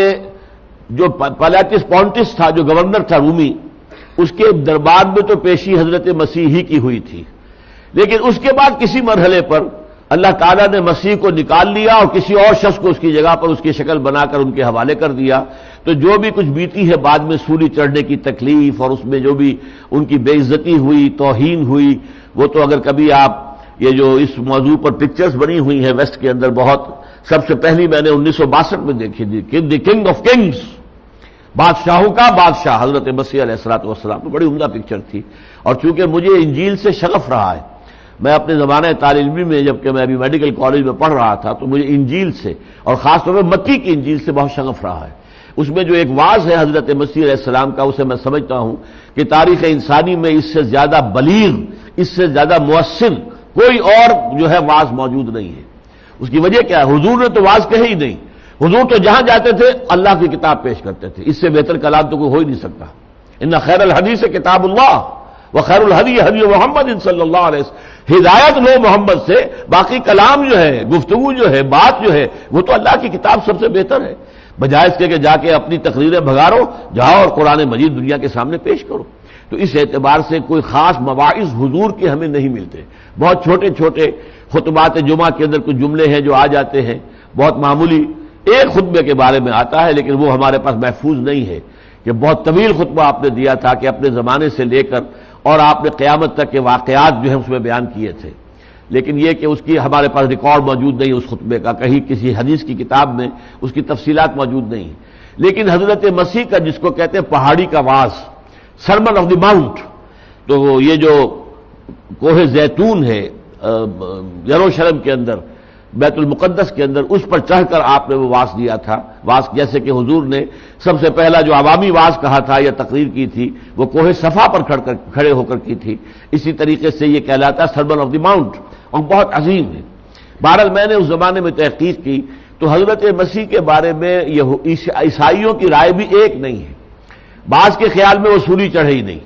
جو پلاٹس پونٹس تھا، جو گورنر تھا رومی، اس کے دربار میں تو پیشی حضرت مسیح ہی کی ہوئی تھی، لیکن اس کے بعد کسی مرحلے پر اللہ تعالیٰ نے مسیح کو نکال لیا اور کسی اور شخص کو اس کی جگہ پر اس کی شکل بنا کر ان کے حوالے کر دیا، تو جو بھی کچھ بیتی ہے بعد میں سولی چڑھنے کی تکلیف اور اس میں جو بھی ان کی بے عزتی ہوئی، توہین ہوئی، وہ تو اگر کبھی آپ یہ جو اس موضوع پر پکچرز بنی ہوئی ہیں ویسٹ کے اندر، بہت سب سے پہلی میں نے 1962 میں دیکھی تھی، دی کنگ آف کنگز، بادشاہوں کا بادشاہ حضرت مسیح علیہ الصلوۃ والسلام، تو بڑی عمدہ پکچر تھی۔ اور چونکہ مجھے انجیل سے شغف رہا ہے، میں اپنے زمانہ طالب علمی میں جبکہ میں ابھی میڈیکل کالج میں پڑھ رہا تھا تو مجھے انجیل سے اور خاص طور پہ متی کی انجیل سے بہت شغف رہا ہے۔ اس میں جو ایک واعظ ہے حضرت مسیح علیہ السلام کا، اسے میں سمجھتا ہوں کہ تاریخ انسانی میں اس سے زیادہ بلیغ، اس سے زیادہ مؤثر کوئی اور جو ہے واعظ موجود نہیں ہے۔ اس کی وجہ کیا ہے؟ حضور نے تو واعظ کہے ہی نہیں، حضور تو جہاں جاتے تھے اللہ کی کتاب پیش کرتے تھے، اس سے بہتر کلام تو کوئی ہو ہی نہیں سکتا۔ ان خیر الحدیث کتاب اللہ وخیر الہدی ہدی محمد صلی اللہ علیہ وسلم، ہدایت لو محمد سے، باقی کلام جو ہے، گفتگو جو ہے، بات جو ہے، وہ تو اللہ کی کتاب سب سے بہتر ہے، بجائے اس کے کہ جا کے اپنی تقریریں بھگارو، جاؤ اور قرآن مجید دنیا کے سامنے پیش کرو۔ تو اس اعتبار سے کوئی خاص مواعظ حضور کے ہمیں نہیں ملتے، بہت چھوٹے چھوٹے خطبات جمعہ کے اندر کچھ جملے ہیں جو آ جاتے ہیں، بہت معمولی ایک خطبے کے بارے میں آتا ہے، لیکن وہ ہمارے پاس محفوظ نہیں ہے کہ بہت طویل خطبہ آپ نے دیا تھا کہ اپنے زمانے سے لے کر اور آپ نے قیامت تک کے واقعات جو ہیں اس میں بیان کیے تھے، لیکن یہ کہ اس کی ہمارے پاس ریکارڈ موجود نہیں اس خطبے کا، کہیں کسی حدیث کی کتاب میں اس کی تفصیلات موجود نہیں۔ لیکن حضرت مسیح کا جس کو کہتے ہیں پہاڑی کا واعظ، سرمن آف دی ماؤنٹ، تو یہ جو کوہ زیتون ہے یروشلم کے اندر، بیت المقدس کے اندر، اس پر چڑھ کر آپ نے وہ واعظ دیا تھا۔ واعظ جیسے کہ حضور نے سب سے پہلا جو عوامی واعظ کہا تھا یا تقریر کی تھی وہ کوہ صفا پر کھڑے ہو کر کی تھی، اسی طریقے سے یہ کہلاتا ہے سرمن آف دی ماؤنٹ، اور بہت عظیم ہے۔ بہرحال میں نے اس زمانے میں تحقیق کی تو حضرت مسیح کے بارے میں یہ عیسائیوں کی رائے بھی ایک نہیں ہے۔ بعض کے خیال میں وہ سولی چڑھے ہی نہیں،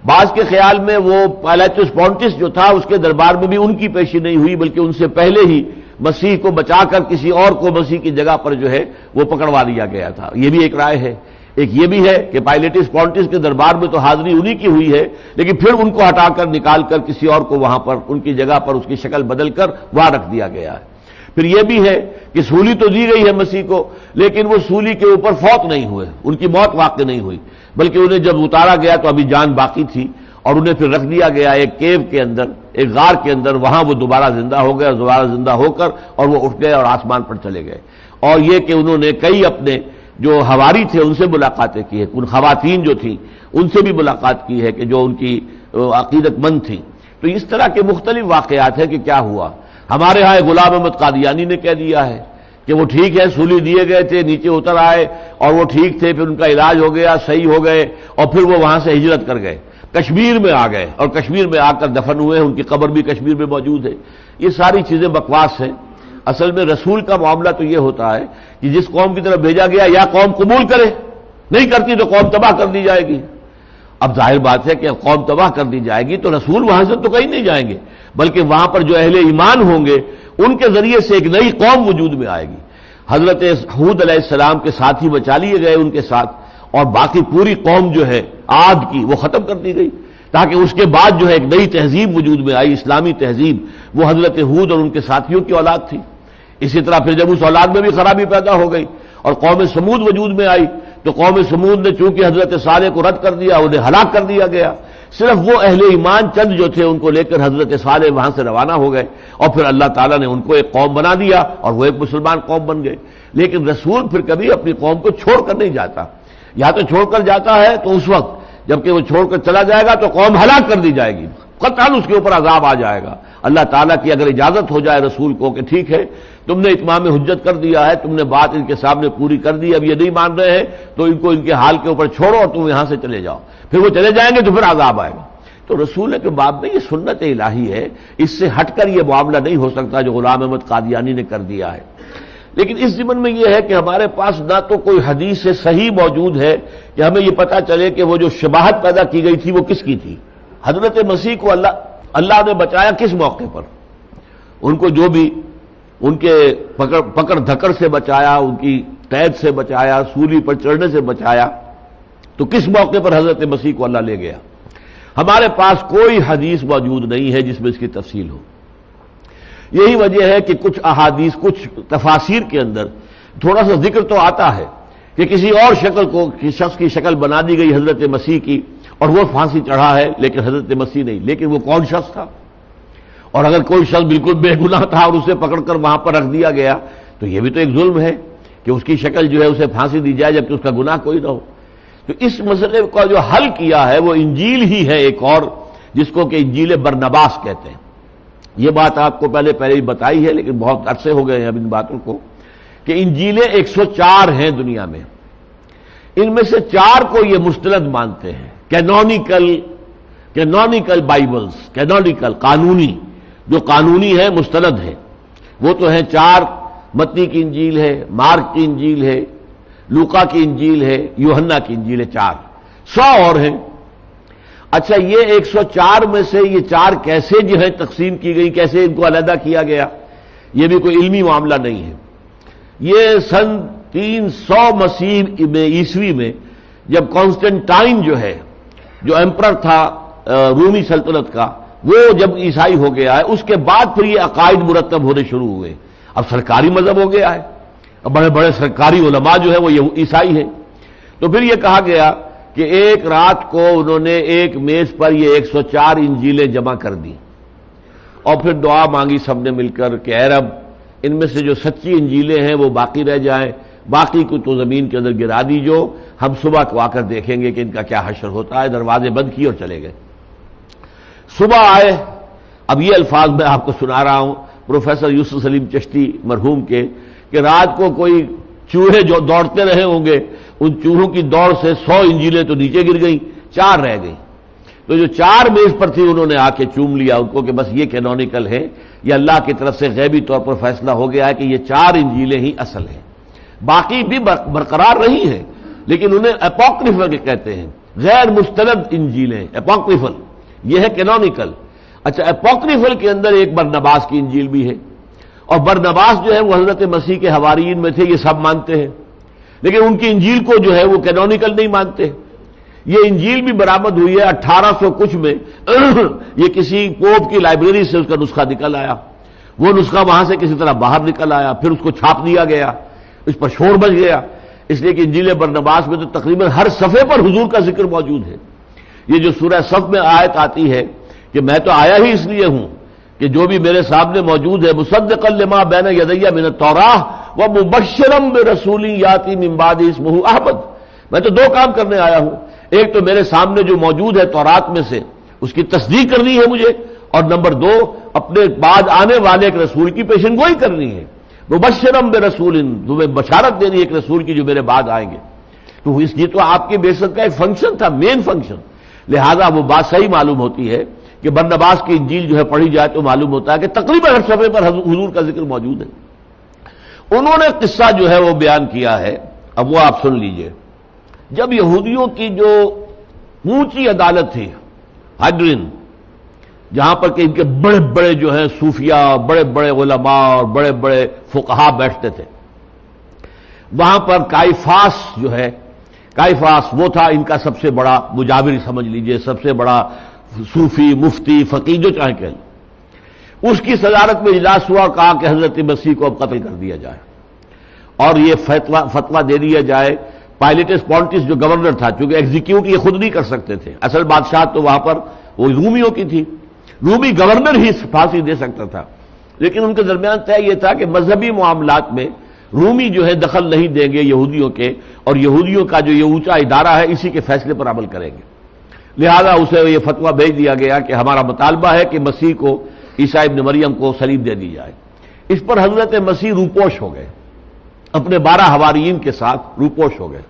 بعض کے خیال میں وہ پیلاطس پونٹس جو تھا اس کے دربار میں بھی ان کی پیشی نہیں ہوئی، بلکہ ان سے پہلے ہی مسیح کو بچا کر کسی اور کو مسیح کی جگہ پر جو ہے وہ پکڑوا دیا گیا تھا، یہ بھی ایک رائے ہے۔ ایک یہ بھی ہے کہ پیلاطس پونٹس کے دربار میں تو حاضری انہی کی ہوئی ہے، لیکن پھر ان کو ہٹا کر نکال کر کسی اور کو وہاں پر ان کی جگہ پر اس کی شکل بدل کر وہاں رکھ دیا گیا ہے۔ پھر یہ بھی ہے کہ سولی تو دی گئی ہے مسیح کو، لیکن وہ سولی کے اوپر فوت نہیں ہوئے، ان کی موت واقع نہیں ہوئی، بلکہ انہیں جب اتارا گیا تو ابھی جان باقی تھی، اور انہیں پھر رکھ دیا گیا ایک کیو کے اندر، ایک غار کے اندر، وہاں وہ دوبارہ زندہ ہو گئے، اور دوبارہ زندہ ہو کر اور وہ اٹھ گئے اور آسمان پر چلے گئے۔ اور یہ کہ انہوں نے کئی اپنے جو حواری تھے ان سے ملاقاتیں کی ہیں، ان خواتین جو تھیں ان سے بھی ملاقات کی ہے کہ جو ان کی عقیدت مند تھیں۔ تو اس طرح کے مختلف واقعات ہیں کہ کیا ہوا۔ ہمارے ہاں غلام احمد قادیانی نے کہہ دیا ہے کہ وہ ٹھیک ہے، سولی دیے گئے تھے، نیچے اتر آئے اور وہ ٹھیک تھے، پھر ان کا علاج ہو گیا، صحیح ہو گئے، اور پھر وہ وہاں سے ہجرت کر گئے، کشمیر میں آ گئے اور کشمیر میں آ کر دفن ہوئے، ان کی قبر بھی کشمیر میں موجود ہے۔ یہ ساری چیزیں بکواس ہیں۔ اصل میں رسول کا معاملہ تو یہ ہوتا ہے کہ جس قوم کی طرف بھیجا گیا یا قوم قبول کرے، نہیں کرتی تو قوم تباہ کر دی جائے گی۔ اب ظاہر بات ہے کہ قوم تباہ کر دی جائے گی تو رسول وہاں سے تو کہیں نہیں جائیں گے، بلکہ وہاں پر جو اہل ایمان ہوں گے ان کے ذریعے سے ایک نئی قوم وجود میں آئے گی۔ حضرت ہود علیہ السلام کے ساتھی بچا لیے گئے ان کے ساتھ، اور باقی پوری قوم جو ہے عاد کی وہ ختم کر دی گئی، تاکہ اس کے بعد جو ہے ایک نئی تہذیب وجود میں آئی، اسلامی تہذیب، وہ حضرت ہود اور ان کے ساتھیوں کی اولاد تھی۔ اسی طرح پھر جب اس اولاد میں بھی خرابی پیدا ہو گئی اور قوم سمود وجود میں آئی تو قوم سمود نے چونکہ حضرت صالح کو رد کر دیا، انہیں ہلاک کر دیا گیا۔ صرف وہ اہل ایمان چند جو تھے ان کو لے کر حضرت صالح وہاں سے روانہ ہو گئے، اور پھر اللہ تعالیٰ نے ان کو ایک قوم بنا دیا اور وہ ایک مسلمان قوم بن گئے۔ لیکن رسول پھر کبھی اپنی قوم کو چھوڑ کر نہیں جاتا، یا تو چھوڑ کر جاتا ہے تو اس وقت جبکہ وہ چھوڑ کر چلا جائے گا تو قوم ہلاک کر دی جائے گی، قطعاً اس کے اوپر عذاب آ جائے گا۔ اللہ تعالیٰ کی اگر اجازت ہو جائے رسول کو کہ ٹھیک ہے تم نے اتمام حجت کر دیا ہے، تم نے بات ان کے سامنے پوری کر دی، اب یہ نہیں مان رہے ہیں تو ان کو ان کے حال کے اوپر چھوڑو اور تم یہاں سے چلے جاؤ، پھر وہ چلے جائیں گے تو پھر عذاب آئے گا۔ تو رسول کے باب میں یہ سنت الہی ہے، اس سے ہٹ کر یہ معاملہ نہیں ہو سکتا جو غلام احمد قادیانی نے کر دیا ہے۔ لیکن اس ضمن میں یہ ہے کہ ہمارے پاس نہ تو کوئی حدیث صحیح موجود ہے کہ ہمیں یہ پتہ چلے کہ وہ جو شباہت پیدا کی گئی تھی وہ کس کی تھی۔ حضرت مسیح کو اللہ نے بچایا کس موقع پر؟ ان کو جو بھی ان کے پکڑ دھکڑ سے بچایا، ان کی قید سے بچایا، سولی پر چڑھنے سے بچایا، تو کس موقع پر حضرت مسیح کو اللہ لے گیا؟ ہمارے پاس کوئی حدیث موجود نہیں ہے جس میں اس کی تفصیل ہو۔ یہی وجہ ہے کہ کچھ احادیث، کچھ تفاسیر کے اندر تھوڑا سا ذکر تو آتا ہے کہ کسی اور شکل کو شخص کی شکل بنا دی گئی حضرت مسیح کی اور وہ پھانسی چڑھا ہے، لیکن حضرت مسیح نہیں۔ لیکن وہ کون شخص تھا؟ اور اگر کوئی شخص بالکل بے گناہ تھا اور اسے پکڑ کر وہاں پر رکھ دیا گیا تو یہ بھی تو ایک ظلم ہے کہ اس کی شکل جو ہے اسے پھانسی دی جائے جبکہ اس کا گناہ کوئی نہ ہو. تو اس مسئلے کا جو حل کیا ہے وہ انجیل ہی ہے ایک اور، جس کو کہ انجیل برنباس کہتے ہیں. یہ بات آپ کو پہلے ہی بتائی ہے لیکن بہت عرصے ہو گئے ہیں اب ان باتوں کو، کہ انجیلیں 104 ہیں دنیا میں. ان میں سے 4 کو یہ مستند مانتے ہیں، کینونیکل بائبلز، کینونیکل قانونی، جو قانونی ہے مستند ہے. وہ تو ہیں 4، متی کی انجیل ہے، مارک کی انجیل ہے، لوقا کی انجیل ہے، یوحنا کی انجیل ہے. 4، 100 اور ہیں. اچھا یہ 104 میں سے یہ 4 کیسے جو ہے تقسیم کی گئی، کیسے ان کو علیحدہ کیا گیا، یہ بھی کوئی علمی معاملہ نہیں ہے. یہ سن 300 عیسوی میں جب کانسٹنٹائن جو ہے، جو ایمپرر تھا رومی سلطنت کا، وہ جب عیسائی ہو گیا ہے، اس کے بعد پھر یہ عقائد مرتب ہونے شروع ہوئے. اب سرکاری مذہب ہو گیا ہے، اب بڑے بڑے سرکاری علماء جو ہے وہ عیسائی ہیں. تو پھر یہ کہا گیا کہ ایک رات کو انہوں نے ایک میز پر یہ 104 انجیلیں جمع کر دی، اور پھر دعا مانگی سب نے مل کر کہ اے رب ان میں سے جو سچی انجیلیں ہیں وہ باقی رہ جائیں، باقی کو تو زمین کے اندر گرا دیجو، ہم صبح کو آ کر دیکھیں گے کہ ان کا کیا حشر ہوتا ہے. دروازے بند کیے اور چلے گئے. صبح آئے. اب یہ الفاظ میں آپ کو سنا رہا ہوں پروفیسر یوسف سلیم چشتی مرحوم کے، کہ رات کو کوئی چوہے جو دوڑتے رہے ہوں گے، ان چوہوں کی دوڑ سے 100 انجیلیں تو نیچے گر گئیں، 4 رہ گئیں. تو جو 4 میز پر تھی انہوں نے آ کے چوم لیا ان کو کہ بس یہ کینونیکل ہے، یہ اللہ کی طرف سے غیبی طور پر فیصلہ ہو گیا ہے کہ یہ 4 انجیلیں ہی اصل ہیں. باقی بھی برقرار رہی ہیں لیکن انہیں اپوکریفل کہتے ہیں، غیر مستند انجیلیں. اپوکریفل یہ ہے کینونیکل. اچھا اپوکریفل کے اندر ایک برنباس کی انجیل بھی ہے، اور برنباس جو ہے وہ حضرت مسیح کے حواریین میں تھے، یہ سب مانتے ہیں، لیکن ان کی انجیل کو جو ہے وہ کینونیکل نہیں مانتے. یہ انجیل بھی برآمد ہوئی ہے 1800 کچھ میں. یہ کسی پوپ کی لائبریری سے اس کا نسخہ نکل آیا، وہ نسخہ وہاں سے کسی طرح باہر نکل آیا، پھر اس کو چھاپ دیا گیا، اس پر شور بچ گیا. اس لیے کہ انجیل برنباس میں تو تقریباً ہر صفحے پر حضور کا ذکر موجود ہے. یہ جو سورہ صف میں آیت آتی ہے کہ میں تو آیا ہی اس لیے ہوں کہ جو بھی میرے سامنے موجود ہے، مصدقا لما بین یدی من التوراۃ ومبشرا برسول یاتی من بعد اسمہ احمد. میں تو 2 کام کرنے آیا ہوں، ایک تو میرے سامنے جو موجود ہے تورات میں سے اس کی تصدیق کرنی ہے مجھے، اور نمبر 2 اپنے بعد آنے والے ایک رسول کی پیشن گوئی کرنی ہے. مبشرا برسول، تمہیں بشارت دینی ہے ایک رسول کی جو میرے بعد آئیں گے. تو اس یہ تو آپ کے بعثت کا ایک فنکشن تھا، مین فنکشن. لہذا وہ بات صحیح معلوم ہوتی ہے کہ برنباس کی انجیل جو ہے پڑھی جائے تو معلوم ہوتا ہے کہ تقریباً ہر صفحے پر حضور کا ذکر موجود ہے. انہوں نے قصہ جو ہے وہ بیان کیا ہے، اب وہ آپ سن لیجئے. جب یہودیوں کی جو اونچی عدالت تھی ہیڈرین، جہاں پر کہ ان کے بڑے بڑے جو ہیں صوفیاء، بڑے بڑے علماء اور بڑے بڑے فقہا بیٹھتے تھے، وہاں پر کائفاس جو ہے، کائفاس وہ تھا ان کا سب سے بڑا مجاور سمجھ لیجئے، سب سے بڑا صوفی، مفتی، فقیہ جو چاہے کہیں. اس کی صدارت میں اجلاس ہوا، کہا کہ حضرت مسیح کو اب قتل کر دیا جائے اور یہ فتویٰ دے دیا جائے. پائلیٹس پونٹس جو گورنر تھا، چونکہ ایگزیکیوٹ یہ خود نہیں کر سکتے تھے، اصل بادشاہ تو وہاں پر وہ رومیوں کی تھی، رومی گورنر ہی پھانسی دے سکتا تھا، لیکن ان کے درمیان طے یہ تھا کہ مذہبی معاملات میں رومی جو ہے دخل نہیں دیں گے یہودیوں کے، اور یہودیوں کا جو یہ اونچا ادارہ ہے اسی کے فیصلے پر عمل کریں گے. لہذا اسے یہ فتویٰ بھیج دیا گیا کہ ہمارا مطالبہ ہے کہ مسیح کو، عیسیٰ ابن مریم کو صلیب دے دی جائے. اس پر حضرت مسیح روپوش ہو گئے، اپنے 12 حواریین کے ساتھ روپوش ہو گئے.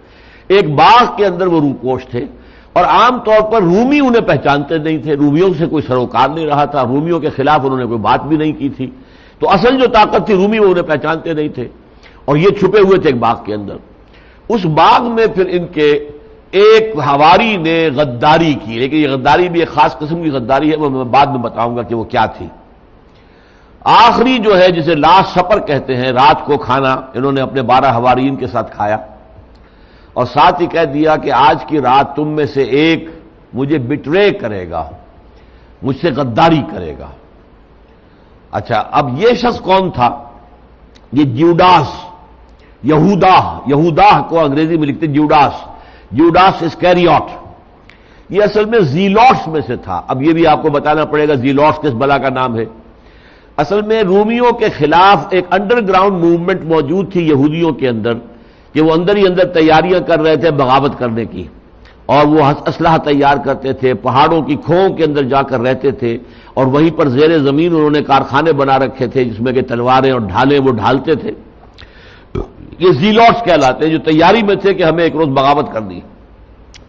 ایک باغ کے اندر وہ روپوش تھے، اور عام طور پر رومی انہیں پہچانتے نہیں تھے، رومیوں سے کوئی سروکار نہیں رہا تھا، رومیوں کے خلاف انہوں نے کوئی بات بھی نہیں کی تھی. تو اصل جو طاقت تھی رومی وہ انہیں پہچانتے نہیں تھے، اور یہ چھپے ہوئے تھے ایک باغ کے اندر. اس باغ میں پھر ان کے ایک حواری نے غداری کی، لیکن یہ غداری بھی ایک خاص قسم کی غداری ہے، وہ میں بعد میں بتاؤں گا کہ وہ کیا تھی. آخری جو ہے جسے لاسٹ سپر کہتے ہیں، رات کو کھانا انہوں نے اپنے 12 حواریین کے ساتھ کھایا، اور ساتھ ہی کہہ دیا کہ آج کی رات تم میں سے ایک مجھے بٹرے کرے گا، مجھ سے غداری کرے گا. اچھا اب یہ شخص کون تھا؟ یہ جیوڈاس، یہودا کو انگریزی میں لکھتے جیوڈاس اسکیریوٹ. یہ اصل میں زیلوٹس میں سے تھا. اب یہ بھی آپ کو بتانا پڑے گا زیلوٹس کس بلا کا نام ہے. اصل میں رومیوں کے خلاف ایک انڈر گراؤنڈ موومنٹ موجود تھی یہودیوں کے اندر کہ وہ اندر ہی اندر تیاریاں کر رہے تھے بغاوت کرنے کی، اور وہ اسلحہ تیار کرتے تھے، پہاڑوں کی کھوؤں کے اندر جا کر رہتے تھے، اور وہیں پر زیر زمین انہوں نے کارخانے بنا رکھے تھے جس میں کہ تلواریں اور ڈھالیں وہ ڈھالتے تھے۔ یہ زیلوٹس کہلاتے ہیں جو تیاری میں تھے کہ ہمیں ایک روز بغاوت کرنی۔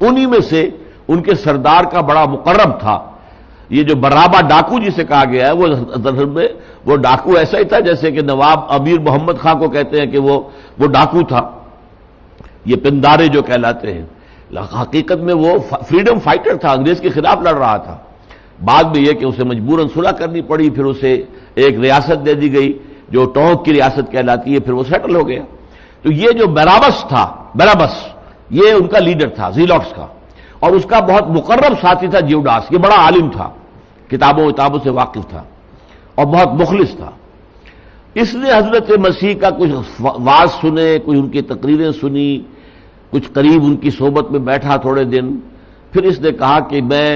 انہی میں سے ان کے سردار کا بڑا مقرب تھا یہ جو برابا ڈاکو جسے کہا گیا ہے، وہ اصل میں وہ ڈاکو ایسا ہی تھا جیسے کہ نواب امیر محمد خان کو کہتے ہیں کہ وہ ڈاکو تھا، یہ پندارے جو کہلاتے ہیں، حقیقت میں وہ فریڈم فائٹر تھا، انگریز کے خلاف لڑ رہا تھا۔ بعد میں یہ کہ اسے مجبوراً صلح کرنی پڑی، پھر اسے ایک ریاست دے دی گئی جو ٹونک کی ریاست کہلاتی ہے، پھر وہ سیٹل ہو گیا۔ تو یہ جو بارابس یہ ان کا لیڈر تھا زیلوٹس کا، اور اس کا بہت مقرب ساتھی تھا جیوڈاس، یہ بڑا عالم تھا، کتابوں سے واقف تھا اور بہت مخلص تھا۔ اس نے حضرت مسیح کا کچھ واعظ سنے، کچھ ان کی تقریریں سنی، کچھ قریب ان کی صحبت میں بیٹھا تھوڑے دن، پھر اس نے کہا کہ میں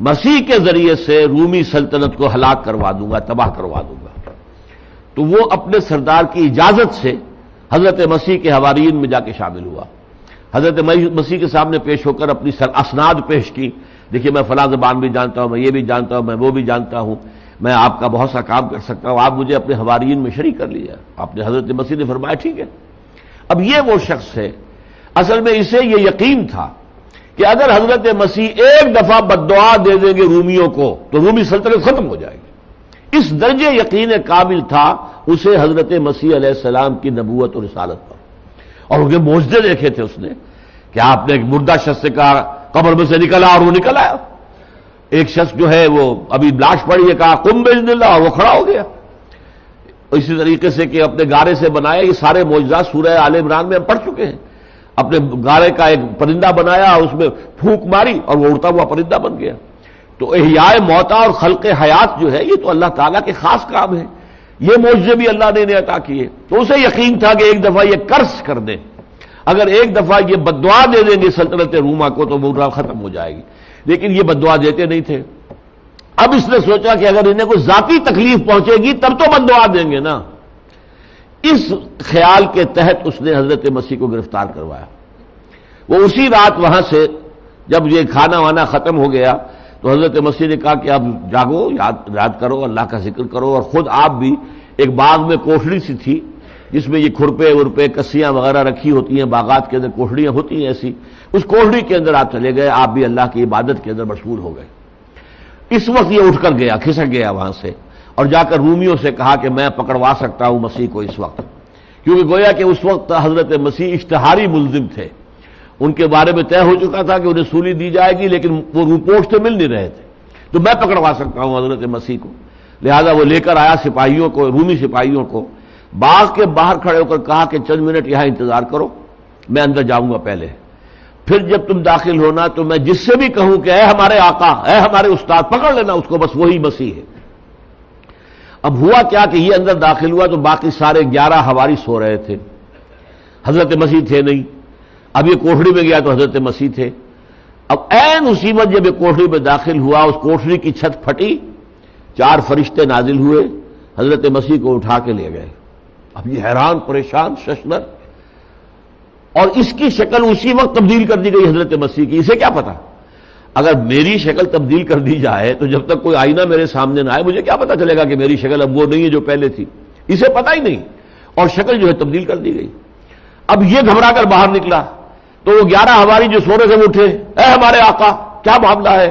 مسیح کے ذریعے سے رومی سلطنت کو ہلاک کروا دوں گا، تباہ کروا دوں گا۔ تو وہ اپنے سردار کی اجازت سے حضرت مسیح کے حواریین میں جا کے شامل ہوا، حضرت مسیح کے سامنے پیش ہو کر اپنی اسناد پیش کی، دیکھیے میں فلاں زبان بھی جانتا ہوں، میں یہ بھی جانتا ہوں، میں وہ بھی جانتا ہوں، میں آپ کا بہت سا کام کر سکتا ہوں، آپ مجھے اپنے حواریین میں شریک کر لیا۔ آپ نے حضرت مسیح نے فرمایا ٹھیک ہے۔ اب یہ وہ شخص ہے، اصل میں اسے یہ یقین تھا کہ اگر حضرت مسیح ایک دفعہ بددعا دے دیں گے رومیوں کو تو رومی سلطنت ختم ہو جائے گی۔ اس درجے یقین کامل تھا اسے حضرت مسیح علیہ السلام کی نبوت اور رسالت پر، اور انہیں معجزے دیکھے تھے اس نے کہ آپ نے ایک مردہ شخص سے کہا قبر میں سے نکلا اور وہ نکل آیا، ایک شخص جو ہے وہ ابھی لاش پڑی ہے کہا قم باذن اللہ اور وہ کھڑا ہو گیا۔ اسی طریقے سے کہ اپنے گارے سے بنایا، یہ سارے معجزات سورہ آل عمران میں ہم پڑھ چکے ہیں۔ اپنے گارے کا ایک پرندہ بنایا، اس میں پھونک ماری اور وہ اڑتا ہوا پرندہ بن گیا۔ تو احیاء موتا اور خلق حیات جو ہے یہ تو اللہ تعالیٰ کے خاص کام ہے، یہ معجزے بھی اللہ نے انہیں عطا کیے۔ تو اسے یقین تھا کہ ایک دفعہ یہ قرض کر دیں، اگر ایک دفعہ یہ بددعا دے دیں گے سلطنت روما کو تو وہ ختم ہو جائے گی، لیکن یہ بددعا دیتے نہیں تھے۔ اب اس نے سوچا کہ اگر انہیں کوئی ذاتی تکلیف پہنچے گی تب تو بددعا دیں گے نا۔ اس خیال کے تحت اس نے حضرت مسیح کو گرفتار کروایا۔ وہ اسی رات وہاں سے جب یہ کھانا وانا ختم ہو گیا تو حضرت مسیح نے کہا کہ اب جاگو، یاد کرو، اللہ کا ذکر کرو، اور خود آپ بھی ایک باغ میں کوٹھڑی سی تھی جس میں یہ کھرپے ورپے کسیاں وغیرہ رکھی ہوتی ہیں، باغات کے اندر کوٹھڑیاں ہوتی ہیں ایسی، اس کوٹھڑی کے اندر آپ چلے گئے، آپ بھی اللہ کی عبادت کے اندر مشغول ہو گئے۔ اس وقت یہ اٹھ کر گیا، کھسک گیا وہاں سے، اور جا کر رومیوں سے کہا کہ میں پکڑوا سکتا ہوں مسیح کو اس وقت، کیونکہ گویا کہ اس وقت حضرت مسیح اشتہاری ملزم تھے، ان کے بارے میں طے ہو چکا تھا کہ انہیں سولی دی جائے گی، لیکن وہ رپورٹ سے مل نہیں رہے تھے، تو میں پکڑوا سکتا ہوں حضرت مسیح کو۔ لہذا وہ لے کر آیا سپاہیوں کو، رومی سپاہیوں کو، باغ کے باہر کھڑے ہو کر کہا کہ چند منٹ یہاں انتظار کرو، میں اندر جاؤں گا پہلے، پھر جب تم داخل ہونا تو میں جس سے بھی کہوں کہ اے ہمارے آقا، اے ہمارے استاد، پکڑ لینا اس کو، بس وہی مسیح ہے۔ اب ہوا کیا کہ یہ اندر داخل ہوا تو باقی سارے 11 حواری سو رہے تھے، حضرت مسیح تھے نہیں۔ اب یہ کوٹھڑی میں گیا تو حضرت مسیح تھے۔ اب عین اسی وقت جب یہ کوٹھڑی میں داخل ہوا، اس کوٹھڑی کی چھت پھٹی، 4 فرشتے نازل ہوئے، حضرت مسیح کو اٹھا کے لے گئے۔ اب یہ حیران پریشان ششدر، اور اس کی شکل اسی وقت تبدیل کر دی گئی حضرت مسیح کی۔ اسے کیا پتا، اگر میری شکل تبدیل کر دی جائے تو جب تک کوئی آئینہ میرے سامنے نہ آئے مجھے کیا پتا چلے گا کہ میری شکل اب وہ نہیں ہے جو پہلے تھی، اسے پتا ہی نہیں، اور شکل جو ہے تبدیل کر دی گئی۔ اب یہ گھبرا کر باہر نکلا تو وہ 11 حواری جو سو رہے تھے وہ اٹھے، اے ہمارے آقا کیا معاملہ ہے،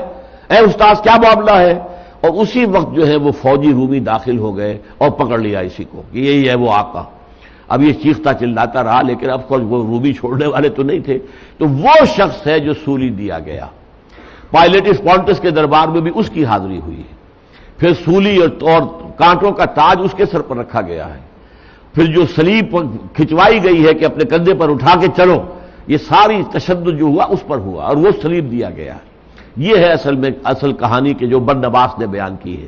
اے استاذ کیا معاملہ ہے، اور اسی وقت جو ہے وہ فوجی رومی داخل ہو گئے اور پکڑ لیا اسی کو کہ یہی ہے وہ آقا۔ اب یہ چیختا چلاتا رہا، لیکن اب کورس وہ رومی چھوڑنے والے تو نہیں تھے، تو وہ شخص ہے جو سولی دیا گیا۔ پائلیٹس پونٹس کے دربار میں بھی اس کی حاضری ہوئی ہے، پھر سولی اور کانٹوں کا تاج اس کے سر پر رکھا گیا ہے، پھر جو صلیب کھچوائی گئی ہے کہ اپنے کندھے پر اٹھا کے چلو، یہ ساری تشدد جو ہوا اس پر ہوا اور وہ صلیب دیا گیا ہے۔ یہ ہے اصل کہانی کہ جو برنباس نے بیان کی ہے،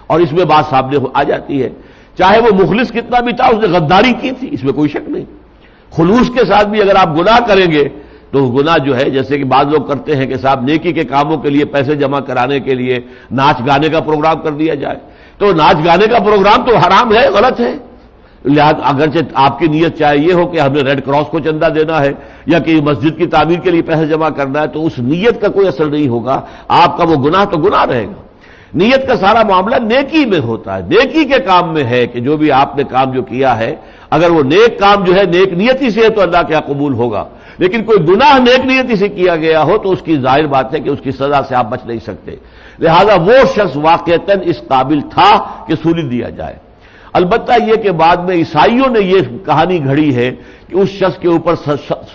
اور اس میں بات سامنے آ جاتی ہے، چاہے وہ مخلص کتنا بھی تھا اس نے غداری کی تھی، اس میں کوئی شک نہیں۔ خلوص کے ساتھ بھی اگر آپ گناہ کریں گے تو گناہ جو ہے، جیسے کہ بعض لوگ کرتے ہیں کہ صاحب نیکی کے کاموں کے لیے پیسے جمع کرانے کے لیے ناچ گانے کا پروگرام کر دیا جائے، تو تو ناچ گانے کا پروگرام تو حرام ہے، غلط ہے. لہٰذا اگرچہ آپ کی نیت چاہے یہ ہو کہ ہمیں ریڈ کراس کو چندہ دینا ہے یا کہ مسجد کی تعمیر کے لیے پیسے جمع کرنا ہے، تو اس نیت کا کوئی اثر نہیں ہوگا. آپ کا وہ گناہ تو گناہ رہے گا. نیت کا سارا معاملہ نیکی میں ہوتا ہے، نیکی کے کام میں ہے کہ جو بھی آپ نے کام جو کیا ہے، اگر وہ نیک کام جو ہے نیک نیتی سے ہے تو اللہ کے یہاں قبول ہوگا. لیکن کوئی گناہ نیک نیتی سے کیا گیا ہو تو اس کی ظاہر بات ہے کہ اس کی سزا سے آپ بچ نہیں سکتے. لہذا وہ شخص واقعتاً اس قابل تھا کہ سولی دیا جائے. البتہ یہ کہ بعد میں عیسائیوں نے یہ کہانی گھڑی ہے کہ اس شخص کے اوپر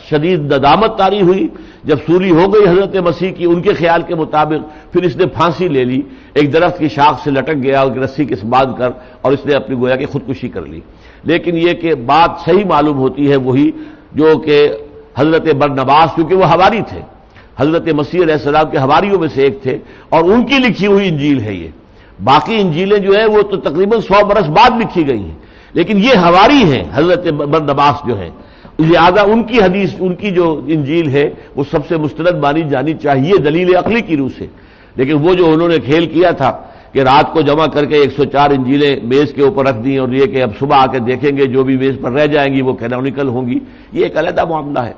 شدید ندامت طاری ہوئی جب سولی ہو گئی حضرت مسیح کی. ان کے خیال کے مطابق پھر اس نے پھانسی لے لی، ایک درخت کی شاخ سے لٹک گیا اور رسی کے باندھ کر، اور اس نے اپنی گویا کہ خودکشی کر لی. لیکن یہ کہ بات صحیح معلوم ہوتی ہے وہی جو کہ حضرت برنباس، کیونکہ وہ حواری تھے، حضرت مسیح علیہ السلام کے حواریوں میں سے ایک تھے، اور ان کی لکھی ہوئی انجیل ہے یہ. باقی انجیلیں جو ہیں وہ تو تقریباً 100 برس بعد لکھی گئی ہیں، لیکن یہ حواری ہیں حضرت برنباس جو ہیں. لہذا ان کی حدیث، ان کی جو انجیل ہے وہ سب سے مستند مانی جانی چاہیے دلیل عقلی کی روح سے. لیکن وہ جو انہوں نے کھیل کیا تھا کہ رات کو جمع کر کے 104 انجیلیں میز کے اوپر رکھ دیں اور یہ کہ اب صبح آ کے دیکھیں گے جو بھی میز پر رہ جائیں گی وہ کینونیکل ہوں گی، یہ ایک علیحدہ معاملہ ہے.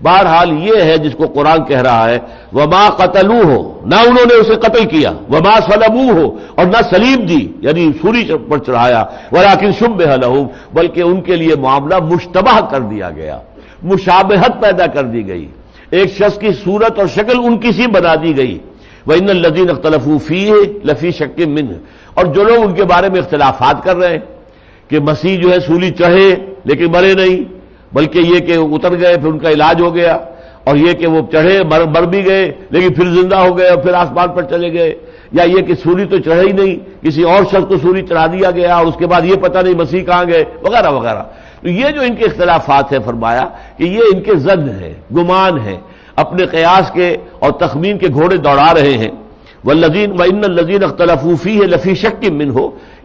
بہرحال یہ ہے جس کو قرآن کہہ رہا ہے وما قتلوہ، نہ انہوں نے اسے قتل کیا، وما صلبوہ، اور نہ صلیب دی یعنی سولی پر چڑھایا، ولکن شبہ لہم، بلکہ ان کے لیے معاملہ مشتبہ کر دیا گیا، مشابہت پیدا کر دی گئی، ایک شخص کی صورت اور شکل ان کی سی بنا دی گئی. وَإِنَّ الَّذِينَ اخْتَلَفُوا فِيهِ لَفِي شَكٍّ مِّنْهُ، اور جو لوگ ان کے بارے میں اختلافات کر رہے ہیں کہ مسیح جو ہے سولی چڑھے لیکن مرے نہیں، بلکہ یہ کہ اتر گئے پھر ان کا علاج ہو گیا، اور یہ کہ وہ چڑھے مر بھی گئے لیکن پھر زندہ ہو گئے اور پھر آسمان پر چلے گئے، یا یہ کہ سولی تو چڑھے ہی نہیں، کسی اور شخص کو سولی چڑھا دیا گیا اور اس کے بعد یہ پتہ نہیں مسیح کہاں گئے، وغیرہ وغیرہ. تو یہ جو ان کے اختلافات ہیں، فرمایا کہ یہ ان کے ظن ہے، گمان ہے، اپنے قیاس کے اور تخمین کے گھوڑے دوڑا رہے ہیں. وَإِنَّ الَّذِينَ اخْتَلَفُوا فِيهِ لَفِي شَكٍّ مِّنْهُ،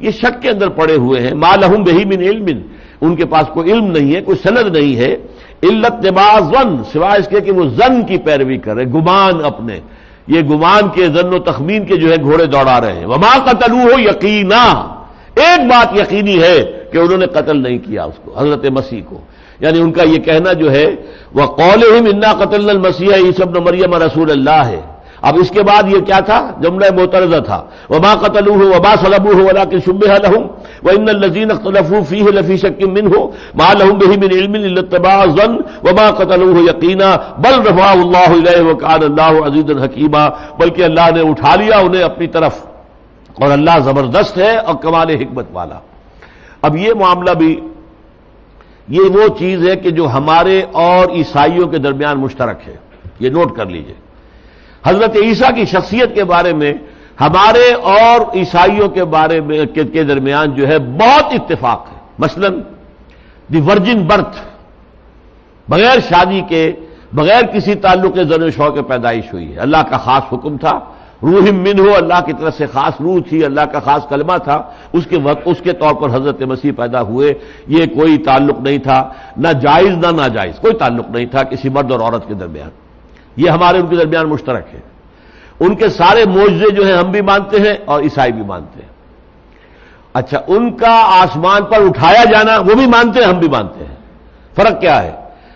یہ شک کے اندر پڑے ہوئے ہیں. مَا لَهُم بِهِ مِنْ عِلْمٍ، ان کے پاس کوئی علم نہیں ہے، کوئی سند نہیں ہے. إِلَّا اتِّبَاعَ الظَّنِّ، سوائے اس کے کہ وہ ظن کی پیروی کرے، گمان اپنے، یہ گمان کے ظن و تخمین کے جو ہے گھوڑے دوڑا رہے ہیں. وَمَا قَتَلُوهُ يَقِينًا، ایک بات یقینی ہے کہ انہوں نے قتل نہیں کیا اس کو، حضرت مسیح کو. یعنی ان کا یہ کہنا جو ہے وَقَوْلِهِمْ إِنَّا قَتَلْنَا الْمَسِيحَ عِيسَى ابْنَ مَرْيَمَ رَسُولَ اللَّهِ ہے. اب اس کے بعد یہ کیا تھا؟ جملہ معترضہ تھا. وَمَا قَتَلُوهُ وَمَا صَلَبُوهُ وَلَكِنْ شُبِّهَ لَهُمْ وَإِنَّ الَّذِينَ اخْتَلَفُوا فِيهِ لَفِي شَكٍّ مِّنْهُ مَا لَهُم بِهِ مِنْ عِلْمٍ إِلَّا اتِّبَاعَ الظَّنِّ وَمَا قَتَلُوهُ يَقِينًا بَلْ رَفَعَهُ اللَّهُ إِلَيْهِ وَكَانَ اللَّهُ عَزِيزًا حَكِيمًا، بلکہ اللہ نے اٹھا لیا انہیں اپنی طرف، اور اللہ زبردست ہے اور کمال حکمت والا. اب یہ معاملہ بھی یہ وہ چیز ہے کہ جو ہمارے اور عیسائیوں کے درمیان مشترک ہے، یہ نوٹ کر لیجئے. حضرت عیسیٰ کی شخصیت کے بارے میں ہمارے اور عیسائیوں کے بارے میں کے درمیان جو ہے بہت اتفاق ہے. مثلا دی ورجن برتھ، بغیر شادی کے، بغیر کسی تعلق کے زن و شوق کے پیدائش ہوئی ہے. اللہ کا خاص حکم تھا، روح منہ، اللہ کی طرف سے خاص روح تھی، اللہ کا خاص کلمہ تھا، اس کے وقت اس کے طور پر حضرت مسیح پیدا ہوئے. یہ کوئی تعلق نہیں تھا، نہ جائز نہ ناجائز، کوئی تعلق نہیں تھا کسی مرد اور عورت کے درمیان. یہ ہمارے ان کے درمیان مشترک ہے. ان کے سارے معجزے جو ہیں ہم بھی مانتے ہیں اور عیسائی بھی مانتے ہیں. اچھا، ان کا آسمان پر اٹھایا جانا وہ بھی مانتے ہیں، ہم بھی مانتے ہیں. فرق کیا ہے؟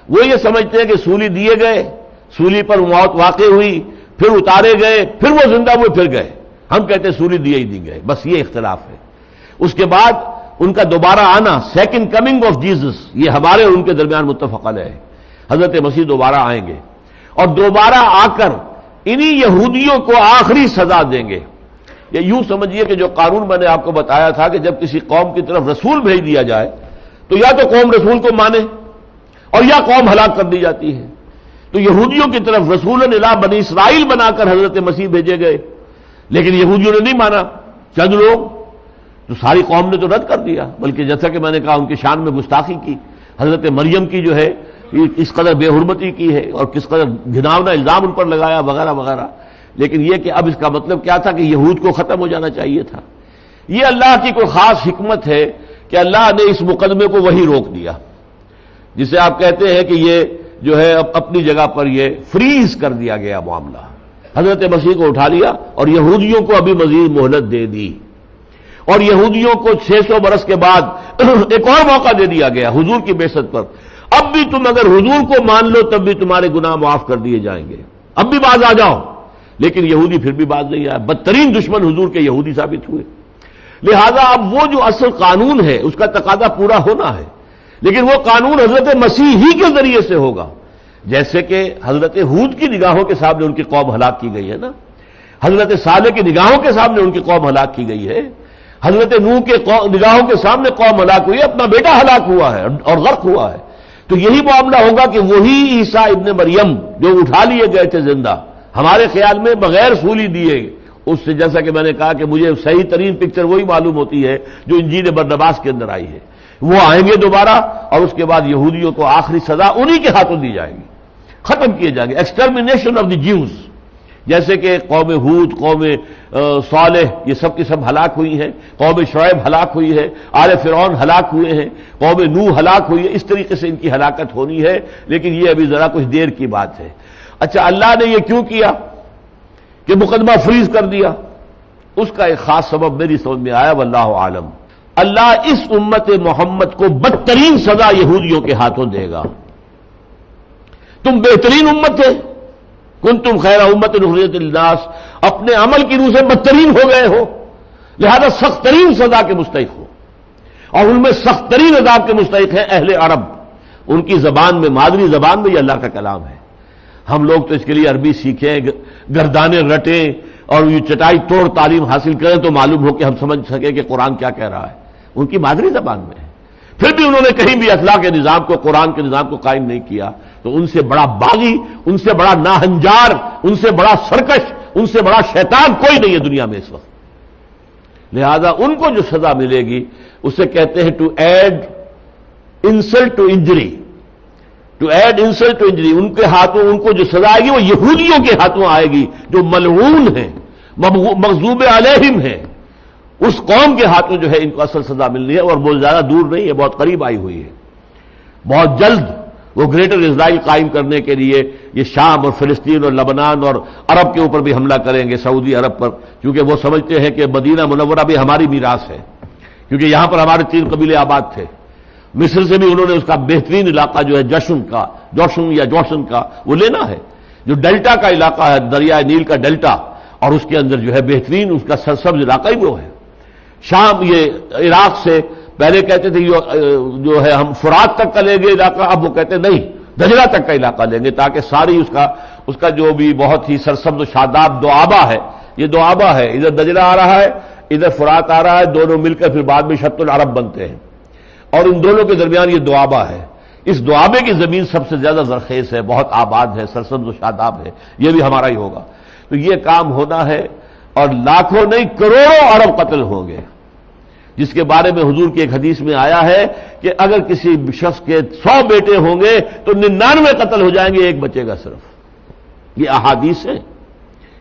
وہ یہ سمجھتے ہیں کہ سولی دیے گئے، سولی پر موت واقع ہوئی، پھر اتارے گئے، پھر وہ زندہ ہوئے، پھر گئے. ہم کہتے ہیں سولی دیے ہی دی گئے، بس یہ اختلاف ہے. اس کے بعد ان کا دوبارہ آنا، سیکنڈ کمنگ آف جیزس، یہ ہمارے اور ان کے درمیان متفق علیہ ہے. حضرت مسیح دوبارہ آئیں گے اور دوبارہ آ کر انہی یہودیوں کو آخری سزا دیں گے. یہ یوں سمجھیے کہ جو قانون میں نے آپ کو بتایا تھا کہ جب کسی قوم کی طرف رسول بھیج دیا جائے تو یا تو قوم رسول کو مانے اور یا قوم ہلاک کر دی جاتی ہے. تو یہودیوں کی طرف رسول الی بنی اسرائیل بنا کر حضرت مسیح بھیجے گئے، لیکن یہودیوں نے نہیں مانا، چند لوگ، تو ساری قوم نے تو رد کر دیا. بلکہ جیسا کہ میں نے کہا ان کی شان میں گستاخی کی، حضرت مریم کی جو ہے اس قدر بے حرمتی کی ہے اور کس قدر گھناؤنا الزام ان پر لگایا وغیرہ وغیرہ. لیکن یہ کہ اب اس کا مطلب کیا تھا کہ یہود کو ختم ہو جانا چاہیے تھا. یہ اللہ کی کوئی خاص حکمت ہے کہ اللہ نے اس مقدمے کو وہی روک دیا، جسے آپ کہتے ہیں کہ یہ جو ہے اپنی جگہ پر یہ فریز کر دیا گیا معاملہ. حضرت مسیح کو اٹھا لیا اور یہودیوں کو ابھی مزید مہلت دے دی. اور یہودیوں کو 600 برس کے بعد ایک اور موقع دے دیا گیا حضور کی بعثت پر، اب بھی تم اگر حضور کو مان لو تب بھی تمہارے گناہ معاف کر دیے جائیں گے، اب بھی باز آ جاؤ۔ لیکن یہودی پھر بھی باز نہیں آیا، بدترین دشمن حضور کے یہودی ثابت ہوئے۔ لہذا اب وہ جو اصل قانون ہے اس کا تقاضا پورا ہونا ہے، لیکن وہ قانون حضرت مسیح ہی کے ذریعے سے ہوگا۔ جیسے کہ حضرت ہود کی نگاہوں کے سامنے ان کی قوم ہلاک کی گئی ہے نا، حضرت صالح کی نگاہوں کے سامنے ان کی قوم ہلاک کی گئی ہے، حضرت نوح کے نگاہوں کے سامنے قوم ہلاک ہوئی ہے، اپنا بیٹا ہلاک ہوا ہے اور غرق ہوا ہے۔ تو یہی معاملہ ہوگا کہ وہی عیسیٰ ابن مریم جو اٹھا لیے گئے تھے زندہ، ہمارے خیال میں بغیر سولی دیے، اس سے جیسا کہ میں نے کہا کہ مجھے صحیح ترین پکچر وہی معلوم ہوتی ہے جو انجیل برنباس کے اندر آئی ہے، وہ آئیں گے دوبارہ اور اس کے بعد یہودیوں کو آخری سزا انہی کے ہاتھوں دی جائے گی، ختم کیے جائیں گے، ایکسٹرمینیشن آف دی جیوز۔ جیسے کہ قوم ہود، قوم صالح، یہ سب کی سب ہلاک ہوئی ہیں، قوم شعیب ہلاک ہوئی ہے، آل فرعون ہلاک ہوئے ہیں، قوم نوح ہلاک ہوئی ہے، اس طریقے سے ان کی ہلاکت ہونی ہے، لیکن یہ ابھی ذرا کچھ دیر کی بات ہے۔ اچھا، اللہ نے یہ کیوں کیا کہ مقدمہ فریز کر دیا؟ اس کا ایک خاص سبب میری سمجھ میں آیا، واللہ عالم۔ اللہ اس امت محمد کو بدترین سزا یہودیوں کے ہاتھوں دے گا۔ تم بہترین امت تھے، کنتم خیر امت اخرجت للناس، اپنے عمل کی روح سے بدترین ہو گئے ہو، لہذا سخت ترین سزا کے مستحق ہو، اور ان میں سخت ترین عذاب کے مستحق ہیں اہل عرب۔ ان کی زبان میں، مادری زبان میں یہ اللہ کا کلام ہے۔ ہم لوگ تو اس کے لیے عربی سیکھیں، گردانیں رٹیں اور یہ چٹائی توڑ تعلیم حاصل کریں تو معلوم ہو کہ ہم سمجھ سکیں کہ قرآن کیا کہہ رہا ہے، ان کی مادری زبان میں ہے۔ پھر بھی انہوں نے کہیں بھی اصلاح کے نظام کو، قرآن کے نظام کو قائم نہیں کیا، تو ان سے بڑا باغی، ان سے بڑا ناہنجار، ان سے بڑا سرکش، ان سے بڑا شیطان کوئی نہیں ہے دنیا میں اس وقت۔ لہذا ان کو جو سزا ملے گی اسے کہتے ہیں to add insult to injury, to add insult to injury. ان کے ہاتھوں ان کو جو سزا آئے گی وہ یہودیوں کے ہاتھوں آئے گی جو ملعون ہیں، مغضوب علیہم ہیں، اس قوم کے ہاتھوں جو ہے ان کو اصل سزا ملنی ہے، اور وہ زیادہ دور نہیں ہے، بہت قریب آئی ہوئی ہے۔ بہت جلد وہ گریٹر اسرائیل قائم کرنے کے لیے یہ شام اور فلسطین اور لبنان اور عرب کے اوپر بھی حملہ کریں گے، سعودی عرب پر، کیونکہ وہ سمجھتے ہیں کہ مدینہ منورہ بھی ہماری میراث ہے، کیونکہ یہاں پر ہمارے 3 قبیلے آباد تھے۔ مصر سے بھی انہوں نے اس کا بہترین علاقہ جو ہے جوشن کا وہ لینا ہے، جو ڈیلٹا کا علاقہ ہے، دریائے نیل کا ڈیلٹا، اور اس کے اندر جو ہے بہترین اس کا سرسبز علاقہ ہی وہ ہے۔ شام، یہ عراق سے پہلے کہتے تھے جو ہے ہم فرات تک کا لیں گے علاقہ، اب وہ کہتے نہیں دجلہ تک کا علاقہ لیں گے، تاکہ ساری اس کا جو بھی بہت ہی سرسبز و شاداب دوآبہ ہے، یہ دوآبہ ہے، ادھر دجلہ آ رہا ہے، ادھر فرات آ رہا ہے، دونوں مل کر پھر بعد میں شط العرب بنتے ہیں، اور ان دونوں کے درمیان یہ دوآبہ ہے۔ اس دوآبے کی زمین سب سے زیادہ زرخیز ہے، بہت آباد ہے، سرسبز و شاداب ہے، یہ بھی ہمارا ہی ہوگا۔ تو یہ کام ہونا ہے، اور لاکھوں نہیں کروڑوں عرب قتل ہوں گے، جس کے بارے میں حضور کی ایک حدیث میں آیا ہے کہ اگر کسی شخص کے 100 بیٹے ہوں گے تو 99 قتل ہو جائیں گے، ایک بچے گا صرف۔ یہ احادیث ہے،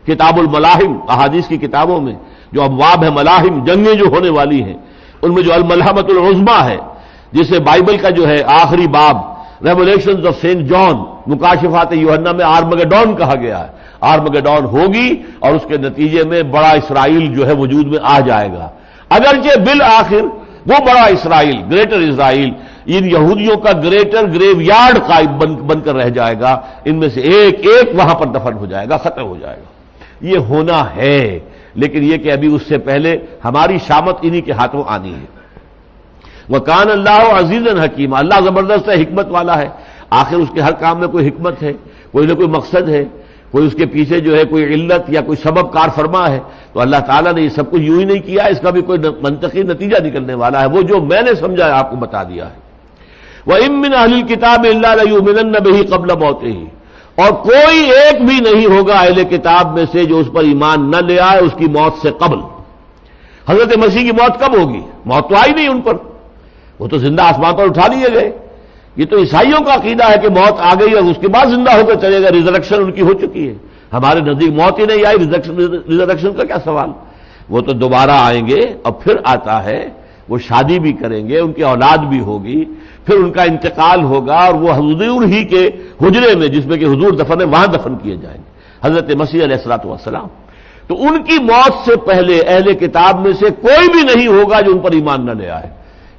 کتاب الملاحم، احادیث کی کتابوں میں جو ابواب ہے ملاحم، جنگیں جو ہونے والی ہیں، ان میں جو الملحمۃ العظمیٰ ہے، جسے بائبل کا جو ہے آخری باب ریولیشنز آف سینٹ جان، مکاشفات یوحنا میں آرمگڈون کہا گیا ہے، آرمگڈون ہوگی اور اس کے نتیجے میں بڑا اسرائیل جو ہے وجود میں آ جائے گا، اگرچہ بالآخر وہ بڑا اسرائیل، گریٹر اسرائیل، ان یہودیوں کا گریٹر گریو یارڈ قائم بن کر رہ جائے گا، ان میں سے ایک ایک وہاں پر دفن ہو جائے گا، ختم ہو جائے گا۔ یہ ہونا ہے، لیکن یہ کہ ابھی اس سے پہلے ہماری شامت انہی کے ہاتھوں آنی ہے۔ وَكَانَ اللَّهُ عَزِيزًا حَكِيمًا، اللہ زبردست ہے، حکمت والا ہے۔ آخر اس کے ہر کام میں کوئی حکمت ہے، کوئی نہ کوئی مقصد ہے، کوئی اس کے پیچھے جو ہے کوئی علت یا کوئی سبب کار فرما ہے، تو اللہ تعالیٰ نے یہ سب کچھ یوں ہی نہیں کیا، اس کا بھی کوئی منطقی نتیجہ نکلنے والا ہے، وہ جو میں نے سمجھا ہے آپ کو بتا دیا ہے۔ وَإِن مِّنْ أَهْلِ الْكِتَابِ إِلَّا لَيُؤْمِنَنَّ بِهِ قَبْلَ مَوْتِهِ، اور کوئی ایک بھی نہیں ہوگا اہل کتاب میں سے جو اس پر ایمان نہ لے آئے اس کی موت سے قبل۔ حضرت مسیح کی موت کب ہوگی؟ موت تو آئی نہیں ان پر، وہ تو زندہ آسمان پر اٹھا لیے گئے۔ یہ تو عیسائیوں کا عقیدہ ہے کہ موت آ گئی اور اس کے بعد زندہ ہو کر چلے گا، ریزریکشن ان کی ہو چکی ہے۔ ہمارے نزدیک موت ہی نہیں آئی، ریزریکشن کا کیا سوال؟ وہ تو دوبارہ آئیں گے، اور پھر آتا ہے وہ شادی بھی کریں گے، ان کی اولاد بھی ہوگی، پھر ان کا انتقال ہوگا، اور وہ حضور ہی کے حجرے میں جس میں کہ حضور دفن ہے وہاں دفن کیے جائیں گے، حضرت مسیح علیہ الصلوۃ والسلام۔ تو ان کی موت سے پہلے اہل کتاب میں سے کوئی بھی نہیں ہوگا جو ان پر ایمان نہ لے آئے.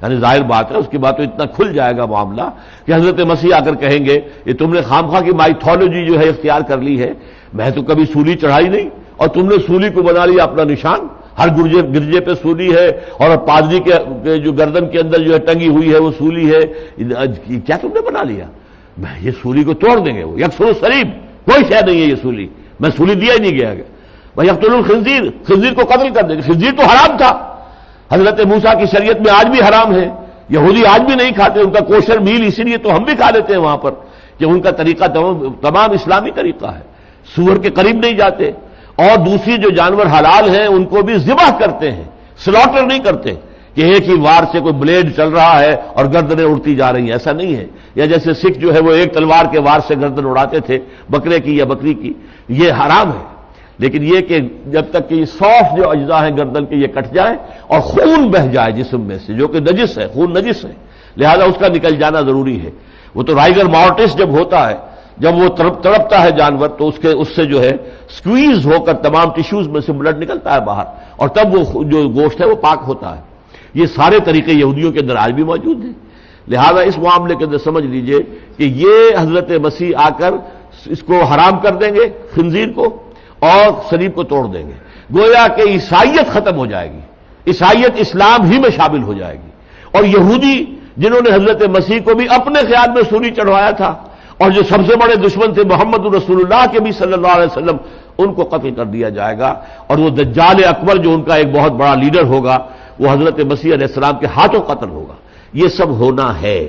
یعنی ظاہر بات ہے اس کے بعد تو اتنا کھل جائے گا معاملہ کہ حضرت مسیح آ کر کہیں گے یہ تم نے خامخواہ کی مائتھولوجی جو ہے اختیار کر لی ہے، میں تو کبھی سولی چڑھائی نہیں اور تم نے سولی کو بنا لیا اپنا نشان. ہر گرجے پہ سولی ہے اور پادری کے جو گردن کے اندر جو ہے ٹنگی ہوئی ہے وہ سولی ہے. کیا تم نے بنا لیا؟ میں یہ سولی کو توڑ دیں گے. وہ یکسر سلیم، کوئی شے نہیں ہے یہ سولی، میں سولی دیا ہی نہیں گیا گا. بھائی یقتل الخنزیر، خنزیر کو قتل کر دیں گے. خنزیر تو حرام تھا، حضرت موسیٰ کی شریعت میں آج بھی حرام ہے. یہودی آج بھی نہیں کھاتے، ان کا کوشر میل اسی لیے تو ہم بھی کھا لیتے ہیں وہاں پر کہ ان کا طریقہ تمام اسلامی طریقہ ہے. سور کے قریب نہیں جاتے، اور دوسری جو جانور حلال ہیں ان کو بھی ذبح کرتے ہیں، سلاٹر نہیں کرتے کہ ایک ہی وار سے کوئی بلیڈ چل رہا ہے اور گردنیں اڑتی جا رہی ہیں، ایسا نہیں ہے. یا جیسے سکھ جو ہے وہ ایک تلوار کے وار سے گردن اڑاتے تھے بکرے کی یا بکری کی، یہ حرام ہے. لیکن یہ کہ جب تک کہ یہ سافٹ جو اجزاء ہیں گردن کے یہ کٹ جائیں اور خون بہ جائے جسم میں سے، جو کہ نجس ہے، خون نجس ہے، لہذا اس کا نکل جانا ضروری ہے. وہ تو رائگر مارٹس جب ہوتا ہے، جب وہ تڑپتا ہے جانور تو اس سے جو ہے سکویز ہو کر تمام ٹیشوز میں سے بلڈ نکلتا ہے باہر، اور تب وہ جو گوشت ہے وہ پاک ہوتا ہے. یہ سارے طریقے یہودیوں کے اندر آج بھی موجود ہیں. لہذا اس معاملے کے اندر سمجھ لیجئے کہ یہ حضرت مسیح آ کر اس کو حرام کر دیں گے، خنزیر کو، اور صلیب کو توڑ دیں گے. گویا کہ عیسائیت ختم ہو جائے گی، عیسائیت اسلام ہی میں شامل ہو جائے گی. اور یہودی جنہوں نے حضرت مسیح کو بھی اپنے خیال میں سولی چڑھوایا تھا اور جو سب سے بڑے دشمن تھے محمد رسول اللہ کے بھی صلی اللہ علیہ وسلم، ان کو قتل کر دیا جائے گا. اور وہ دجال اکبر جو ان کا ایک بہت بڑا لیڈر ہوگا وہ حضرت مسیح علیہ السلام کے ہاتھوں قتل ہوگا. یہ سب ہونا ہے.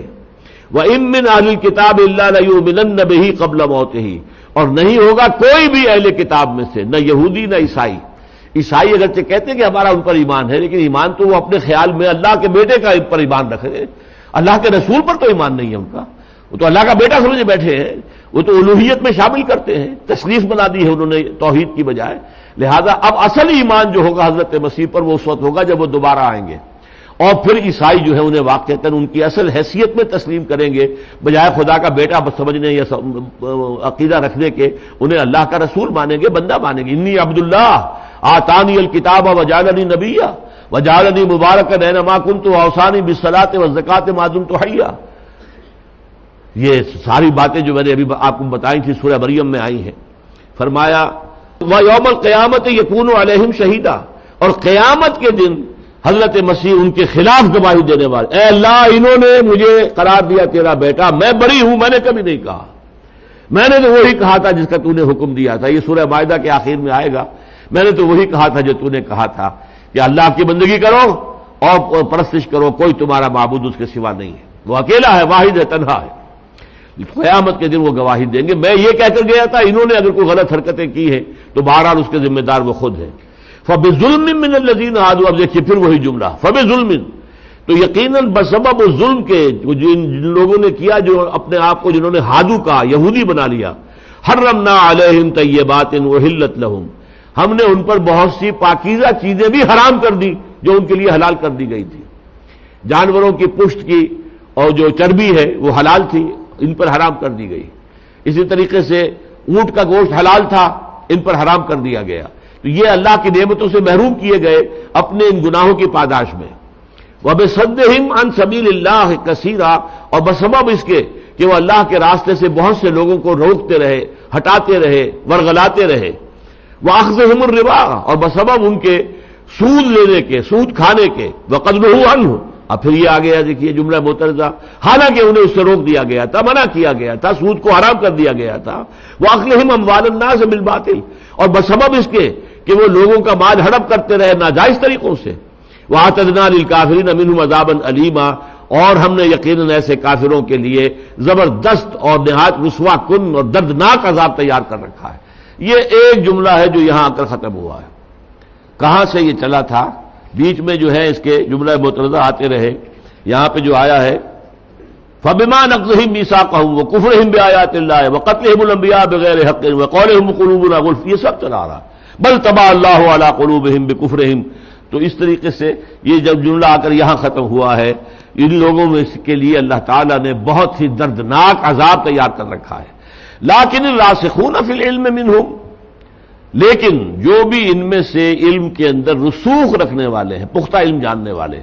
وَإِن مِّنْ أَهْلِ الْكِتَابِ إِلَّا لَيُؤْمِنَنَّ بِهِ قَبْلَ مَوْتِهِ، اور نہیں ہوگا کوئی بھی اہل کتاب میں سے، نہ یہودی نہ عیسائی. عیسائی اگرچہ کہتے ہیں کہ ہمارا ان پر ایمان ہے، لیکن ایمان تو وہ اپنے خیال میں اللہ کے بیٹے کا پر ایمان رکھیں گے، اللہ کے رسول پر تو ایمان نہیں ہے ان کا. وہ تو اللہ کا بیٹا سمجھے بیٹھے ہیں، وہ تو الوہیت میں شامل کرتے ہیں، تشریف بنا دی ہے انہوں نے توحید کی بجائے. لہذا اب اصل ایمان جو ہوگا حضرت مسیح پر وہ اس وقت ہوگا جب وہ دوبارہ آئیں گے. اور پھر عیسائی جو ہے انہیں واقعتاً ان کی اصل حیثیت میں تسلیم کریں گے، بجائے خدا کا بیٹا سمجھنے یا عقیدہ رکھنے کے انہیں اللہ کا رسول مانیں گے، بندہ مانیں گے. انی عبداللہ آتانی الکتاب وجعلنی نبیا وجعلنی مبارکا اینما کنت واوصانی بالصلاۃ والزکاۃ ما دمت حیا. یہ ساری باتیں جو میں نے ابھی آپ کو بتائی تھی سورہ مریم میں آئی ہیں. فرمایا وَيَوْمَ الْقِيَامَةِ يَكُونُ عَلَيْهِمْ شَهِيدًا، اور قیامت کے دن حضرت مسیح ان کے خلاف گواہی دینے والے. اے اللہ انہوں نے مجھے قرار دیا تیرا بیٹا، میں بری ہوں، میں نے کبھی نہیں کہا، میں نے تو وہی کہا تھا جس کا تو نے حکم دیا تھا. یہ سورہ مائدہ کے آخر میں آئے گا. میں نے تو وہی کہا تھا جو تو نے کہا تھا کہ اللہ کی بندگی کرو اور پرستش کرو، کوئی تمہارا معبود اس کے سوا نہیں ہے، وہ اکیلا ہے، واحد ہے، تنہا ہے. قیامت کے دن وہ گواہی دیں گے میں یہ کہہ کر گیا تھا، انہوں نے اگر کوئی غلط حرکتیں کی ہیں تو بہرحال اس کے ذمہ دار وہ خود ہیں. فَبِظُلْمٍ مِّنَ الَّذِينَ هَادُوا، اب دیکھیے پھر وہی جملہ فَبِظُلْمٍ، تو یقیناً بسبب ظلم کے جن لوگوں نے کیا، جو اپنے آپ کو جنہوں نے ہادو کہا، یہودی بنا لیا. حرمنا علیہم طیبات احلت لہم، ہم نے ان پر بہت سی پاکیزہ چیزیں بھی حرام کر دی جو ان کے لیے حلال کر دی گئی تھی. جانوروں کی پشت کی اور جو چربی ہے وہ حلال تھی، ان پر حرام کر دی گئی. اسی طریقے سے اونٹ کا گوشت حلال تھا، ان پر حرام کر دیا گیا. تو یہ اللہ کی نعمتوں سے محروم کیے گئے اپنے ان گناہوں کی پاداش میں. وَبِصَدِّهِمْ عَنْ سَبِيلِ اللَّهِ كَثِيرًا، اور بسبب اس کے کہ وہ اللہ کے راستے سے بہت سے لوگوں کو روکتے رہے، ہٹاتے رہے، ورغلاتے رہے. وَأَخْذِهِمُ الرِّبَا، اور بسبب ان کے سود لینے کے، سود کھانے کے. وَقَدْ نُهُوا عَنْهُ، اب پھر یہ آ گیا دیکھیے جملہ معترضہ، حالانکہ انہیں اس سے روک دیا گیا تھا، منع کیا گیا تھا، سود کو حرام کر دیا گیا تھا. وَأَخْذِهِمْ أَمْوَالَ النَّاسِ بِالْبَاطِلِ، اور بسبب اس کے کہ وہ لوگوں کا مال ہڑپ کرتے رہے ناجائز طریقوں سے. وَأَعْتَدْنَا لِلْكَافِرِينَ مِنْهُمْ عَذَابًا أَلِيمًا، اور ہم نے یقیناً ایسے کافروں کے لیے زبردست اور نہایت رسوا کن اور دردناک عذاب تیار کر رکھا ہے. یہ ایک جملہ ہے جو یہاں آ کر ختم ہوا ہے. کہاں سے یہ چلا تھا؟ بیچ میں جو ہے اس کے جملہ معترضہ آتے رہے. یہاں پہ جو آیا ہے فَبِمَا نَقْضِهِم مِّيثَاقَهُمْ وَكُفْرِهِم بِآيَاتِ اللَّهِ وَقَتْلِهِمُ الْأَنبِيَاءَ بِغَيْرِ حَقٍّ وَقَوْلِهِمْ قُلُوبُنَا غُلْفٌ، یہ سب چلا رہا. بل طبع اللہ علی قلوبہم بکفرہم. تو اس طریقے سے یہ جب جملہ آ کر یہاں ختم ہوا ہے، ان لوگوں میں کے لیے اللہ تعالیٰ نے بہت ہی دردناک عذاب تیار کر رکھا ہے. لیکن الراسخون فی العلم منہم، لیکن جو بھی ان میں سے علم کے اندر رسوخ رکھنے والے ہیں، پختہ علم جاننے والے،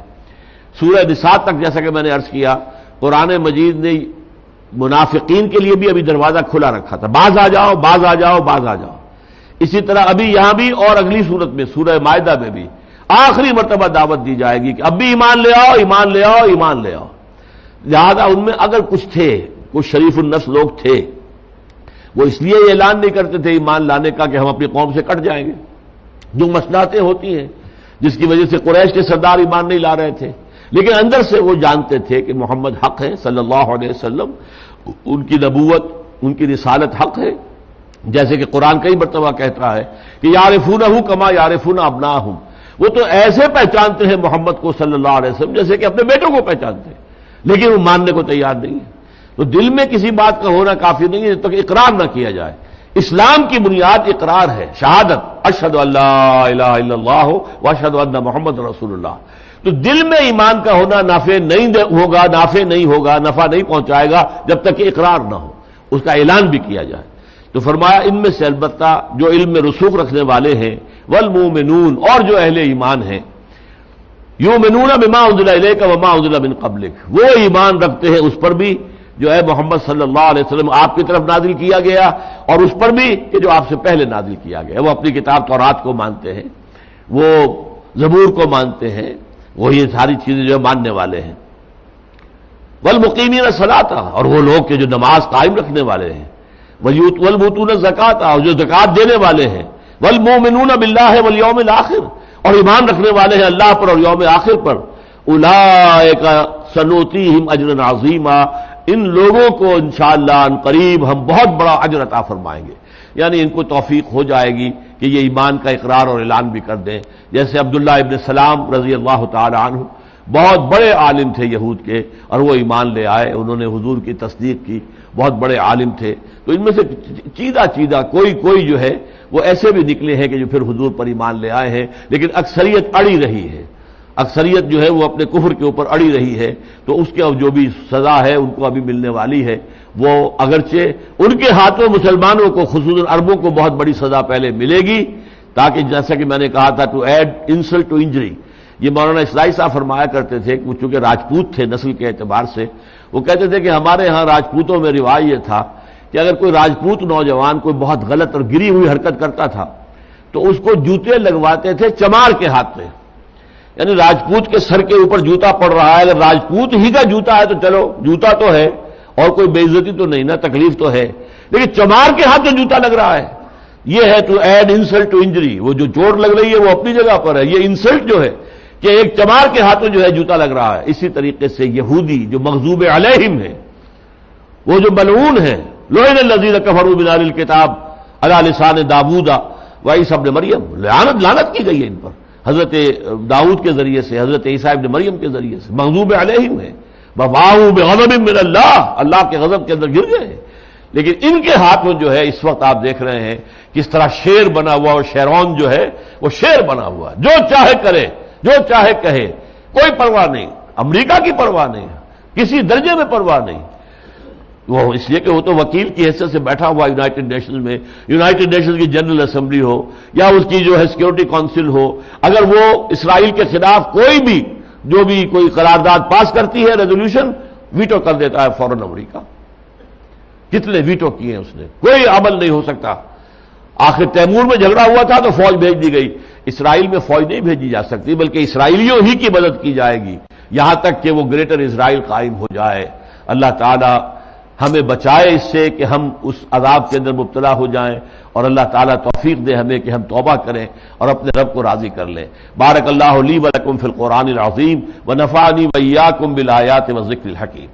سورہ نساء تک جیسا کہ میں نے عرض کیا، قرآن مجید نے منافقین کے لیے بھی ابھی دروازہ کھلا رکھا تھا، باز آ جاؤ باز آ جاؤ باز آ جاؤ۔ اسی طرح ابھی یہاں بھی اور اگلی صورت میں سورہ مائدہ میں بھی آخری مرتبہ دعوت دی جائے گی کہ اب بھی ایمان لے آؤ ایمان لے آؤ ایمان لے آؤ۔ لہذا ان میں اگر کچھ تھے، کچھ شریف النفس لوگ تھے، وہ اس لیے یہ اعلان نہیں کرتے تھے ایمان لانے کا کہ ہم اپنی قوم سے کٹ جائیں گے، جو مصلحتیں ہوتی ہیں جس کی وجہ سے قریش کے سردار ایمان نہیں لا رہے تھے، لیکن اندر سے وہ جانتے تھے کہ محمد حق ہے صلی اللہ علیہ وسلم، ان کی نبوت، ان کی رسالت حق ہے، جیسے کہ قرآن کئی مرتبہ کہتا ہے کہ یعرفونہ کما یعرفون ابناہم، وہ تو ایسے پہچانتے ہیں محمد کو صلی اللہ علیہ وسلم جیسے کہ اپنے بیٹوں کو پہچانتے ہیں، لیکن وہ ماننے کو تیار نہیں ہے۔ تو دل میں کسی بات کا ہونا کافی نہیں ہے جب تک اقرار نہ کیا جائے۔ اسلام کی بنیاد اقرار ہے، شہادت، اشہد ان لا الہ الا اللہ واشہد ان محمد رسول اللہ۔ تو دل میں ایمان کا ہونا نافع نہیں ہوگا، نافع نہیں ہوگا، نفع نہیں پہنچائے گا جب تک کہ اقرار نہ ہو، اس کا اعلان بھی کیا جائے۔ تو فرمایا ان میں سے البتہ جو علم میں رسوخ رکھنے والے ہیں، والمومنون، اور جو اہل ایمان ہیں، یؤمنون بما انزل الیک وما انزل من قبلک، وہ ایمان رکھتے ہیں اس پر بھی جو ہے محمد صلی اللہ علیہ وسلم آپ کی طرف نازل کیا گیا، اور اس پر بھی کہ جو آپ سے پہلے نازل کیا گیا۔ وہ اپنی کتاب تورات کو مانتے ہیں، وہ زبور کو مانتے ہیں، وہ یہ ساری چیزیں جو ماننے والے ہیں۔ والمقیمین الصلاۃ، اور وہ لوگ کہ جو نماز قائم رکھنے والے ہیں، والمؤتون الزکاۃ، اور جو زکوٰۃ دینے والے ہیں، والمؤمنون باللہ والیوم الآخر، اور ایمان رکھنے والے ہیں اللہ پر اور یوم آخر پر، اولئک سنؤتیہم اجرا عظیما، ان لوگوں کو انشاءاللہ ان قریب ہم بہت بڑا اجر عطا فرمائیں گے، یعنی ان کو توفیق ہو جائے گی کہ یہ ایمان کا اقرار اور اعلان بھی کر دیں۔ جیسے عبداللہ ابن سلام رضی اللہ تعالی عنہ بہت بڑے عالم تھے یہود کے، اور وہ ایمان لے آئے، انہوں نے حضور کی تصدیق کی، بہت بڑے عالم تھے۔ تو ان میں سے چیدہ کوئی جو ہے وہ ایسے بھی نکلے ہیں کہ جو پھر حضور پر ایمان لے آئے ہیں، لیکن اکثریت اڑی رہی ہے، اکثریت جو ہے وہ اپنے کفر کے اوپر اڑی رہی ہے، تو اس کے جو بھی سزا ہے ان کو ابھی ملنے والی ہے۔ وہ اگرچہ ان کے ہاتھوں مسلمانوں کو خصوصاً عربوں کو بہت بڑی سزا پہلے ملے گی، تاکہ جیسا کہ میں نے کہا تھا to add insult to injury, یہ مولانا اسلائی صاحب فرمایا کرتے تھے کہ چونکہ راجپوت تھے نسل کے اعتبار سے، وہ کہتے تھے کہ ہمارے ہاں راجپوتوں میں رواج یہ تھا کہ اگر کوئی راجپوت نوجوان کوئی بہت غلط اور گری ہوئی حرکت کرتا تھا تو اس کو جوتے لگواتے تھے چمار کے ہاتھ میں، یعنی راجپوت کے سر کے اوپر جوتا پڑ رہا ہے، اگر راجپوت ہی کا جوتا ہے تو چلو جوتا تو ہے اور کوئی بے عزتی تو نہیں نا، تکلیف تو ہے، لیکن چمار کے ہاتھ میں جوتا لگ رہا ہے، یہ ہے to add insult to injury. وہ جو چوٹ لگ رہی ہے وہ اپنی جگہ پر ہے، یہ انسلٹ جو ہے کہ ایک چمار کے ہاتھوں جو ہے جوتا لگ رہا ہے۔ اسی طریقے سے یہودی جو مغضوب علیہم ہیں، وہ جو ملعون ہیں، لعن الذین کفروا من اہل الکتاب علی لسان داؤد وعیسی ابن مریم، لعنت کی گئی ہے ان پر حضرت داؤد کے ذریعے سے، حضرت عیسیٰ ابن مریم کے ذریعے سے، مغضوب علیہم ہیں، وباءوا بغضب من اللہ کے غضب کے اندر گر گئے ہیں۔ لیکن ان کے ہاتھوں جو ہے اس وقت آپ دیکھ رہے ہیں کس طرح شیر بنا ہوا، اور شیرون جو ہے وہ شیر بنا ہوا، جو چاہے کرے جو چاہے کہے، کوئی پرواہ نہیں، امریکہ کی پرواہ نہیں، کسی درجے میں پرواہ نہیں، وہ اس لیے کہ وہ تو وکیل کی حیثیت سے بیٹھا ہوا یونائٹڈ نیشنز میں، یونائٹڈ نیشنز کی جنرل اسمبلی ہو یا اس کی جو ہے سیکورٹی کونسل ہو، اگر وہ اسرائیل کے خلاف کوئی بھی جو بھی کوئی قرارداد پاس کرتی ہے ریزولوشن، ویٹو کر دیتا ہے فوراً امریکہ۔ کتنے ویٹو کیے ہیں اس نے، کوئی عمل نہیں ہو سکتا۔ آخر تیمور میں جھگڑا ہوا تھا تو فوج بھیج دی گئی، اسرائیل میں فوج نہیں بھیجی جا سکتی، بلکہ اسرائیلیوں ہی کی مدد کی جائے گی یہاں تک کہ وہ گریٹر اسرائیل قائم ہو جائے۔ اللہ تعالی ہمیں بچائے اس سے کہ ہم اس عذاب کے اندر مبتلا ہو جائیں، اور اللہ تعالیٰ توفیق دے ہمیں کہ ہم توبہ کریں اور اپنے رب کو راضی کر لیں۔ بارک اللہ لی و لکم فی القرآن العظیم ونفعنی وإیاکم بالآیات والذکر الحکیم۔